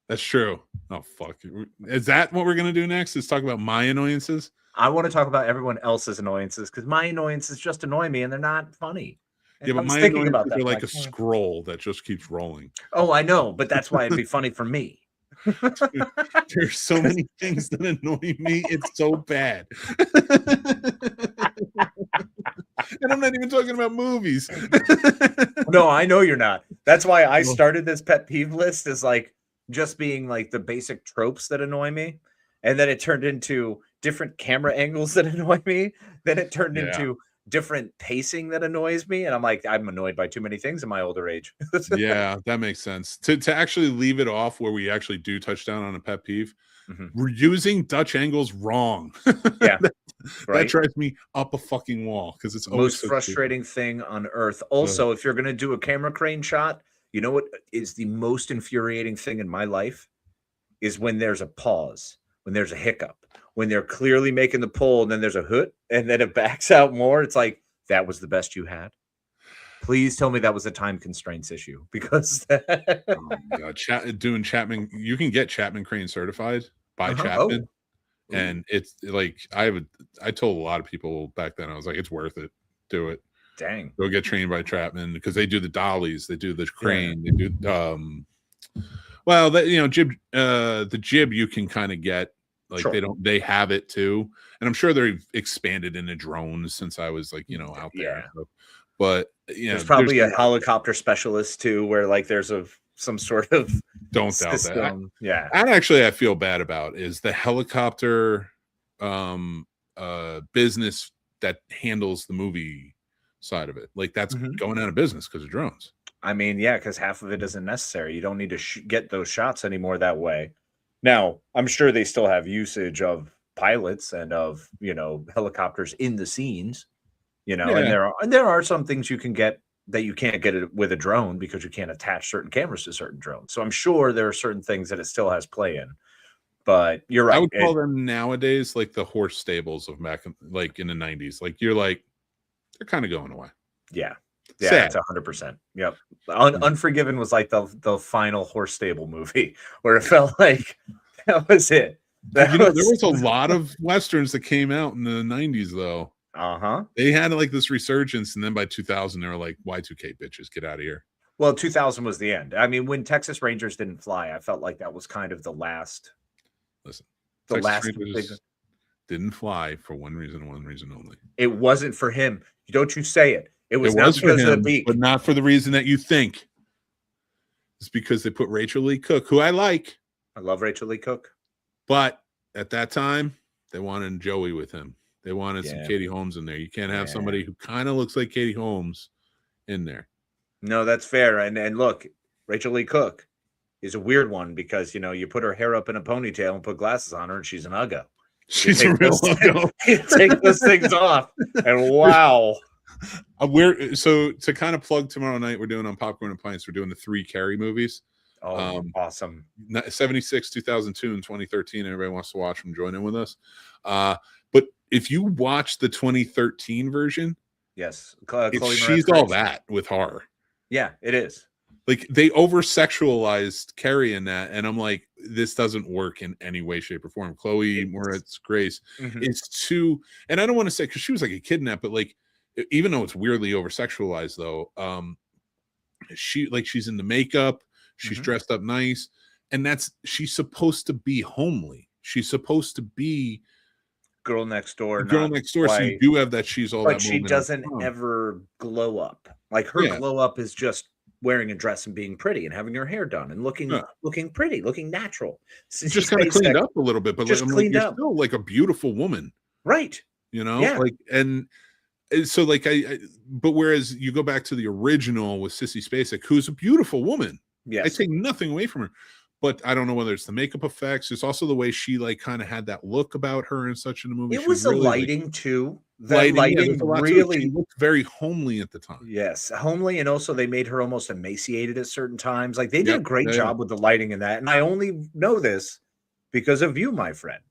That's true. Oh, fuck. Is that what we're going to do next? Is talk about my annoyances? I want to talk about everyone else's annoyances, because my annoyances just annoy me and they're not funny. And but my annoyances are like a scroll that just keeps rolling. Oh, I know, but that's why it'd be funny for me. There's so many things that annoy me. It's so bad. And I'm not even talking about movies. No, I know you're not. That's why I started this pet peeve list as like just being like the basic tropes that annoy me. And then it turned into different camera angles that annoy me. Then it turned into different pacing that annoys me. And I'm like, I'm annoyed by too many things in my older age. Yeah, that makes sense. To actually leave it off where we actually do touch down on a pet peeve, we're using Dutch angles wrong. Yeah. That drives me up a fucking wall because it's always most frustrating thing on earth. Also, if you're going to do a camera crane shot, you know what is the most infuriating thing in my life is when there's a pause, when there's a hiccup, when they're clearly making the pull and then there's a hoot and then it backs out more. It's like, that was the best you had. Please tell me that was a time constraints issue, because oh my God. Doing Chapman, you can get Chapman crane certified by Chapman. And it's like I told a lot of people back then, I was like, it's worth it. Do it. Dang. Go get trained by Chapman, because they do the dollies, they do the crane, they do jib, the jib you can kind of get, like they have it too. And I'm sure they've expanded into drones since I was like, out there. Yeah. But there's probably a helicopter specialist too, where like there's some sort of don't system. Doubt that. Yeah. And actually I feel bad about is the helicopter business that handles the movie side of it. Like that's going out of business because of drones. I mean, yeah, because half of it isn't necessary. You don't need to get those shots anymore that way. Now, I'm sure they still have usage of pilots and of, you know, helicopters in the scenes, you know, Yeah. and there are some things you can get that you can't get it with a drone because you can't attach certain cameras to certain drones. So I'm sure there are certain things that it still has play in. But you're right. I would call them nowadays like the horse stables of back like in the 90s. Like you're like, they're kind of going away. Yeah. Sad. It's 100%. Yep. Unforgiven was like the final horse stable movie where it felt like that was it. There was a lot of westerns that came out in the 90s though. They had like this resurgence, and then by 2000 they were like, Y2K bitches, get out of here. Well, 2000 was the end. I mean, when Texas Rangers didn't fly, I felt like that was kind of the last. Listen, the Texas last Rangers didn't fly for one reason only. It wasn't for him. Don't you say it. It was not for because him, of the beak. but not for the reason that you think. It's because they put Rachel Lee Cook, who I like. I love Rachel Lee Cook. But at that time, they wanted Joey with him. They wanted some Katie Holmes in there. You can't have somebody who kind of looks like Katie Holmes in there. No, that's fair. And look, Rachel Lee Cook is a weird one because, you know, you put her hair up in a ponytail and put glasses on her and she's an uggo. She's a real uggo. You take those things off and wow. So to kind of plug tomorrow night, we're doing on Popcorn and Pints, we're doing the 3 Carrie movies. Oh, awesome. 76, 2002, and 2013. Everybody wants to watch them, join in with us. But if you watch the 2013 version, yes, she's all that with horror. Yeah, it is. Like they over sexualized Carrie in that, and I'm like, this doesn't work in any way, shape, or form. Chloe Moretz Grace, it's too, and I don't want to say because she was like a kid in that, but like, even though it's weirdly over sexualized, though, she's in the makeup, she's dressed up nice, and she's supposed to be homely. She's supposed to be girl next door. So you do have that she's all that, but she doesn't ever glow up. Like her glow up is just wearing a dress and being pretty and having her hair done and looking pretty, looking natural. It's just kind of cleaned up a little bit, but just like, cleaned you're up. Still like a beautiful woman, right? You know, like and so like but whereas you go back to the original with Sissy Spacek, who's a beautiful woman. Yes, I take nothing away from her, but I don't know whether it's the makeup effects. It's also the way she like kind of had that look about her and such in the movie. It was the really, lighting like, too. The lighting really she looked very homely at the time. Yes, homely, and also they made her almost emaciated at certain times. Like they did a great job with the lighting in that. And I only know this because of you, my friend,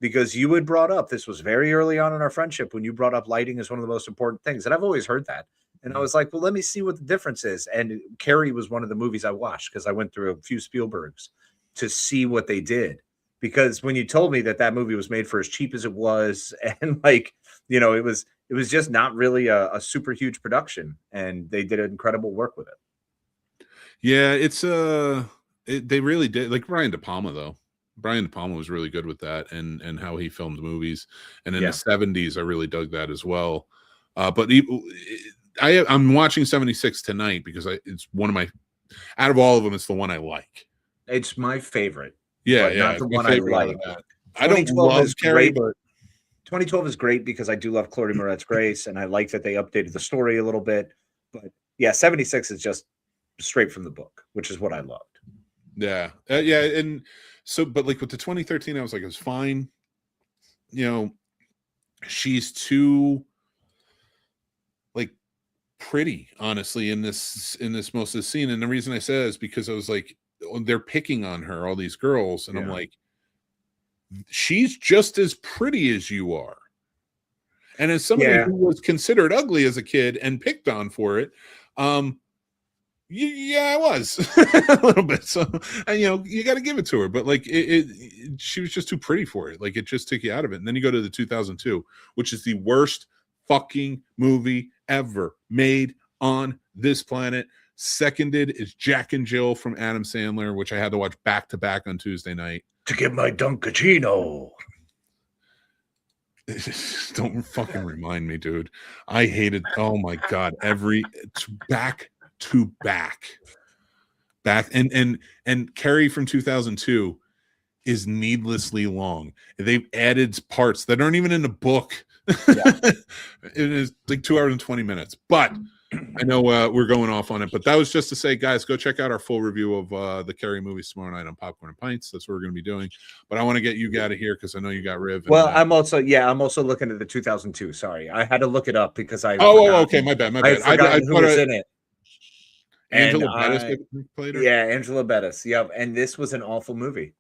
because you had brought up, this was very early on in our friendship when you brought up lighting as one of the most important things. And I've always heard that. And I was like, well, let me see what the difference is. And Carrie was one of the movies I watched because I went through a few Spielbergs to see what they did. Because when you told me that movie was made for as cheap as it was, and like, you know, it was just not really a super huge production, and they did incredible work with it. Yeah, it's they really did. Like Brian De Palma though. Brian De Palma was really good with that and how he filmed movies. And in the 70s, I really dug that as well. But I'm watching 76 tonight because it's one of my, out of all of them, it's the one I like. It's my favorite. Yeah, not the one I like. I don't love Carrie, but 2012 is great because I do love Chloe Moretz Grace, and I like that they updated the story a little bit. But yeah, 76 is just straight from the book, which is what I loved. Yeah, and so, but like with the 2013, I was like, it was fine. You know, she's too like pretty, honestly, in this most of the scene. And the reason I say that is because I was like, they're picking on her, all these girls, and I'm like, she's just as pretty as you are. And as somebody who was considered ugly as a kid and picked on for it, I was a little bit. So, and you know, you got to give it to her. But like, she was just too pretty for it. Like, it just took you out of it. And then you go to the 2002, which is the worst fucking movie ever made on this planet. Seconded is Jack and Jill from Adam Sandler, which I had to watch back to back on Tuesday night to get my Dunkachino. Don't fucking remind me, dude. I hated. Oh my god, back to back, and Carrie from 2002 is needlessly long. They've added parts that aren't even in the book. It is like 2 hours and 20 minutes, but I know we're going off on it, but that was just to say, guys, go check out our full review of the Carrie movies tomorrow night on Popcorn and Pints. That's what we're going to be doing. But I want to get you out of here because I know you got Riv. Well, I'm also looking at the 2002. Sorry, I had to look it up because I. Okay, my bad. I forgot who was in it. Angela Bettis played her. Yeah, Angela Bettis. Yep, and this was an awful movie.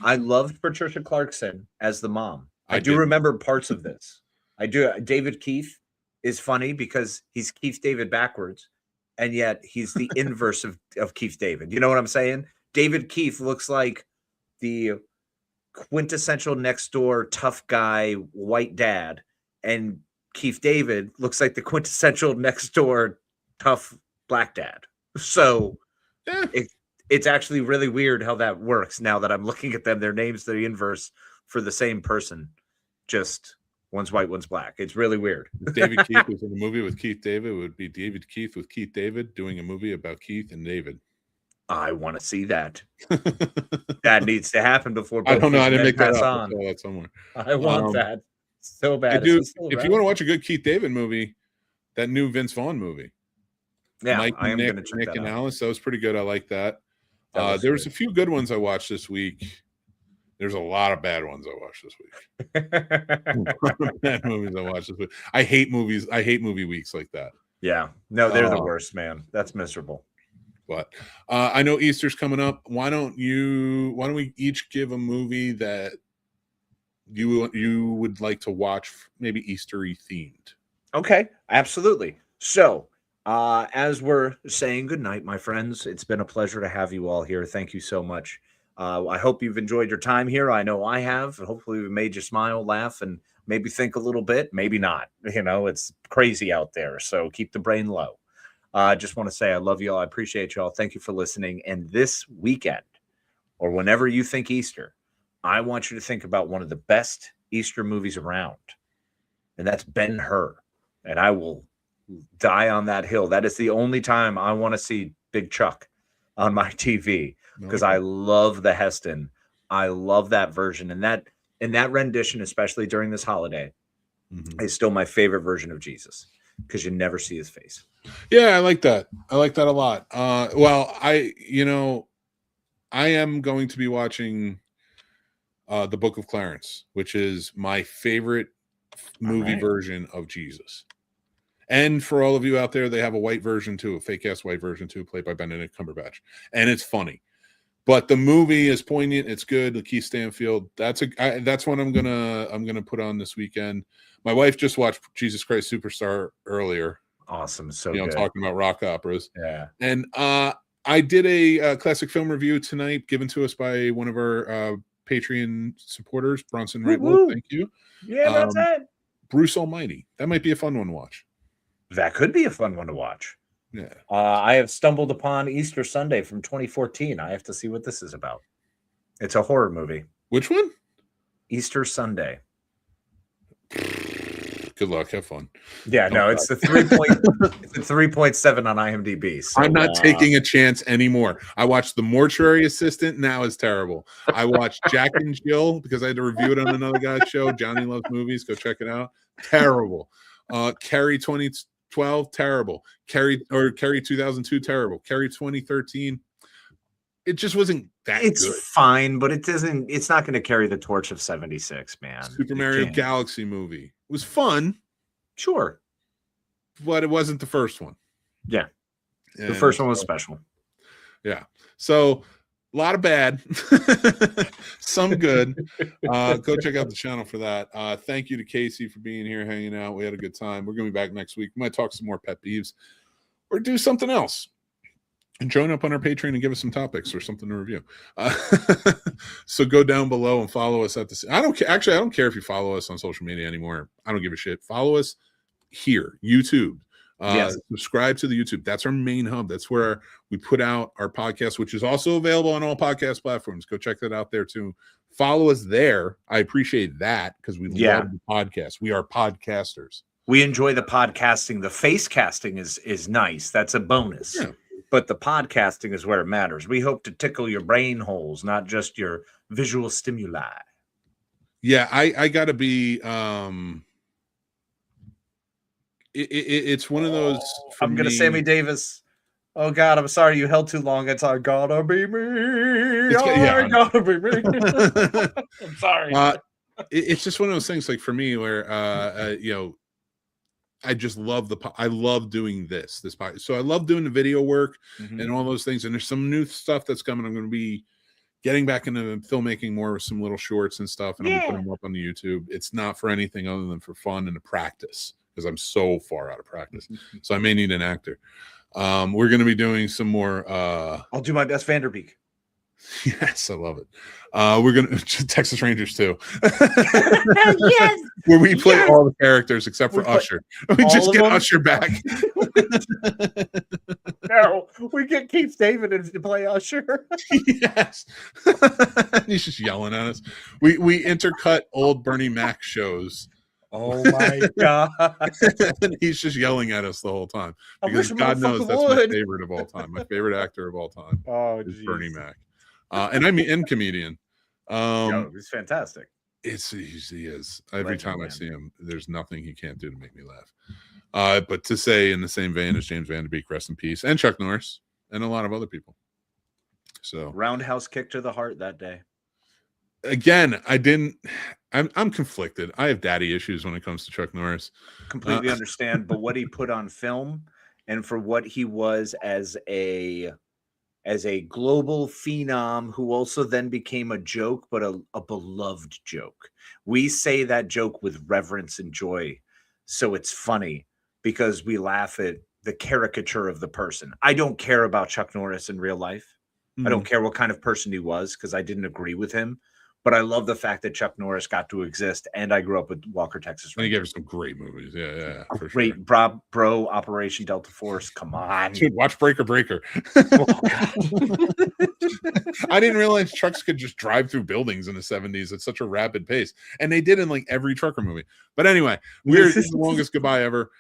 I loved Patricia Clarkson as the mom. I do remember parts of this. I do. David Keith is funny because he's Keith David backwards, and yet he's the inverse of Keith David. You know what I'm saying? David Keith looks like the quintessential next door tough guy, white dad, and Keith David looks like the quintessential next door tough black dad. So it's actually really weird how that works now that I'm looking at them. Their names, the inverse for the same person. Just one's white, one's black. It's really weird. If David Keith was in a movie with Keith David, it would be David Keith with Keith David doing a movie about Keith and David. I want to see that. That needs to happen before. I don't know. I didn't make that up. On. I saw that somewhere. I want that so bad. Dude, if you want to watch a good Keith David movie, that new Vince Vaughn movie. Yeah, Mike I am Nick, going to check Nick that and out. Alice. That was pretty good. I like that. There was a few good ones I watched this week. There's a lot of bad ones I watched this week. Bad movies I watched this week. I hate movies. I hate movie weeks like that. Yeah, no, they're the worst, man. That's miserable. But I know Easter's coming up. Why don't we each give a movie that you would like to watch, maybe Eastery themed? Okay, absolutely. So, as we're saying goodnight, my friends, it's been a pleasure to have you all here. Thank you so much. I hope you've enjoyed your time here. I know I have. Hopefully we've made you smile, laugh, and maybe think a little bit. Maybe not. You know, it's crazy out there. So keep the brain low. I just want to say I love you all. I appreciate you all. Thank you for listening. And this weekend, or whenever you think Easter, I want you to think about one of the best Easter movies around. And that's Ben-Hur. And I will die on that hill. That is the only time I want to see Big Chuck on my TV. Because I love the Heston. I love that version. And that rendition, especially during this holiday, is still my favorite version of Jesus. Because you never see his face. Yeah, I like that. I like that a lot. Well, I am going to be watching The Book of Clarence, which is my favorite movie version of Jesus. And for all of you out there, they have a white version too, a fake-ass white version too, played by Benedict Cumberbatch. And it's funny. But the movie is poignant. It's good. Lakeith Stanfield. That's one I'm gonna put on this weekend. My wife just watched Jesus Christ Superstar earlier. Awesome, so good. Good. Talking about rock operas. Yeah. And I did a classic film review tonight, given to us by one of our Patreon supporters, Bronson Wright. Thank you. Yeah, that's it. Bruce Almighty. That might be a fun one to watch. That could be a fun one to watch. Yeah. I have stumbled upon Easter Sunday from 2014. I have to see what this is about. It's a horror movie. Which one? Easter Sunday. Good luck. Have fun. Yeah, no, it's the 3.7 on IMDb. So, I'm not taking a chance anymore. I watched The Mortuary Assistant. Now it's terrible. I watched Jack and Jill because I had to review it on another guy's show. Johnny Loves Movies. Go check it out. Terrible. Carrie 2012. Terrible. Carrie 2002. Terrible. Carrie 2013. It just wasn't that it's good. Fine, but it's not going to carry the torch of 76, man. Super Mario Galaxy movie. It was fun. Sure. But it wasn't the first one. Yeah. The first one was special. Yeah. So a lot of bad, some good. Go check out the channel for that. Thank you to Casey for being here, hanging out. We had a good time. We're going to be back next week. We might talk some more pet peeves or do something else. And join up on our Patreon and give us some topics or something to review. So go down below and follow us at the. I don't care. Actually, I don't care if you follow us on social media anymore. I don't give a shit. Follow us here, YouTube. Yes. Subscribe to the YouTube. That's our main hub. That's where we put out our podcast, which is also available on all podcast platforms. Go check that out there too. Follow us there. I appreciate that because we love the podcast. We are podcasters. We enjoy the podcasting. The face casting is nice. That's a bonus. Yeah. But the podcasting is where it matters. We hope to tickle your brain holes, not just your visual stimuli. Yeah, I gotta be it's one of those. For I'm gonna me, Sammy Davis. Oh God, I'm sorry you held too long. It's I gotta be me. I gotta be me. I'm sorry. It's just one of those things. Like for me, where I just love I love doing this podcast. So I love doing the video work and all those things. And there's some new stuff that's coming. I'm going to be getting back into filmmaking more with some little shorts and stuff, and I'll be putting them up on the YouTube. It's not for anything other than for fun and to practice, because I'm so far out of practice. So I may need an actor. We're going to be doing some more. I'll do my best Vanderbeek. Yes, I love it. We're going to Texas Rangers too. Yes. Where we play all the characters except for Usher. We just get Usher back. No, we get Keith David to play Usher. Yes. He's just yelling at us. We intercut old Bernie Mac shows. Oh my God. And he's just yelling at us the whole time. Because God knows that's my favorite of all time. My favorite actor of all time is Bernie Mac. And comedian. He's fantastic. He is. Every time I see him, there's nothing he can't do to make me laugh. But to say in the same vein as James Van Der Beek, rest in peace, and Chuck Norris, and a lot of other people. So roundhouse kick to the heart that day. Again, I'm conflicted. I have daddy issues when it comes to Chuck Norris. Completely understand, but what he put on film and for what he was as a global phenom who also then became a joke, but a beloved joke. We say that joke with reverence and joy. So it's funny because we laugh at the caricature of the person. I don't care about Chuck Norris in real life. I don't care what kind of person he was because I didn't agree with him. But I love the fact that Chuck Norris got to exist, and I grew up with Walker, Texas Ranger. And he gave us some great movies. Yeah, for great. Sure. Bro, Operation Delta Force. Come on. Dude, watch Breaker. Oh, I didn't realize trucks could just drive through buildings in the 70s at such a rapid pace. And they did in like every trucker movie. But anyway, we're the longest goodbye ever.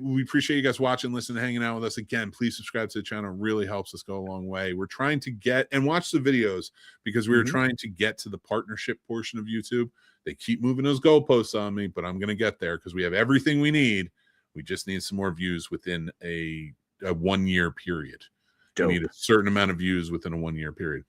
We appreciate you guys watching, listening, hanging out with us. Again, please subscribe to the channel. It really helps us go a long way. We're trying to get and watch the videos because we were trying to get to the partnership portion of YouTube. They keep moving those goalposts on me, but I'm going to get there because we have everything we need. We just need some more views within a 1 year period. Dope. We need a certain amount of views within a 1 year period.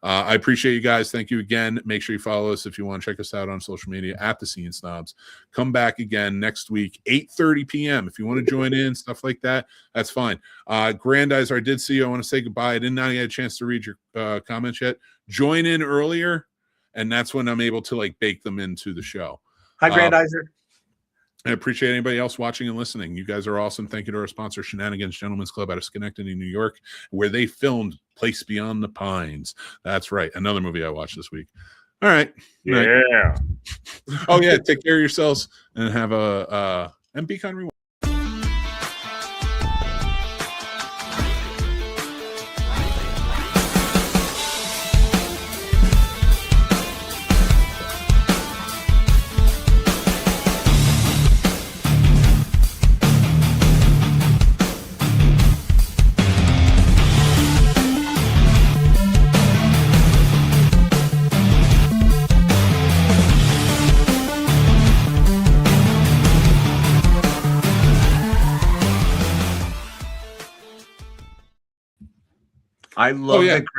I appreciate you guys. Thank you again. Make sure you follow us if you want to check us out on social media at the Scene Snobs. Come back again next week, 8:30 p.m. If you want to join in, stuff like that, that's fine. Grandizer, I did see you. I want to say goodbye. I did not get a chance to read your comments yet. Join in earlier, and that's when I'm able to like bake them into the show. Hi, Grandizer. I appreciate anybody else watching and listening. You guys are awesome. Thank you to our sponsor, Shenanigans Gentlemen's Club out of Schenectady, New York, where they filmed Place Beyond the Pines. That's right. Another movie I watched this week. All right. Yeah. Oh, yeah. Take care of yourselves and have a and be kind. I love that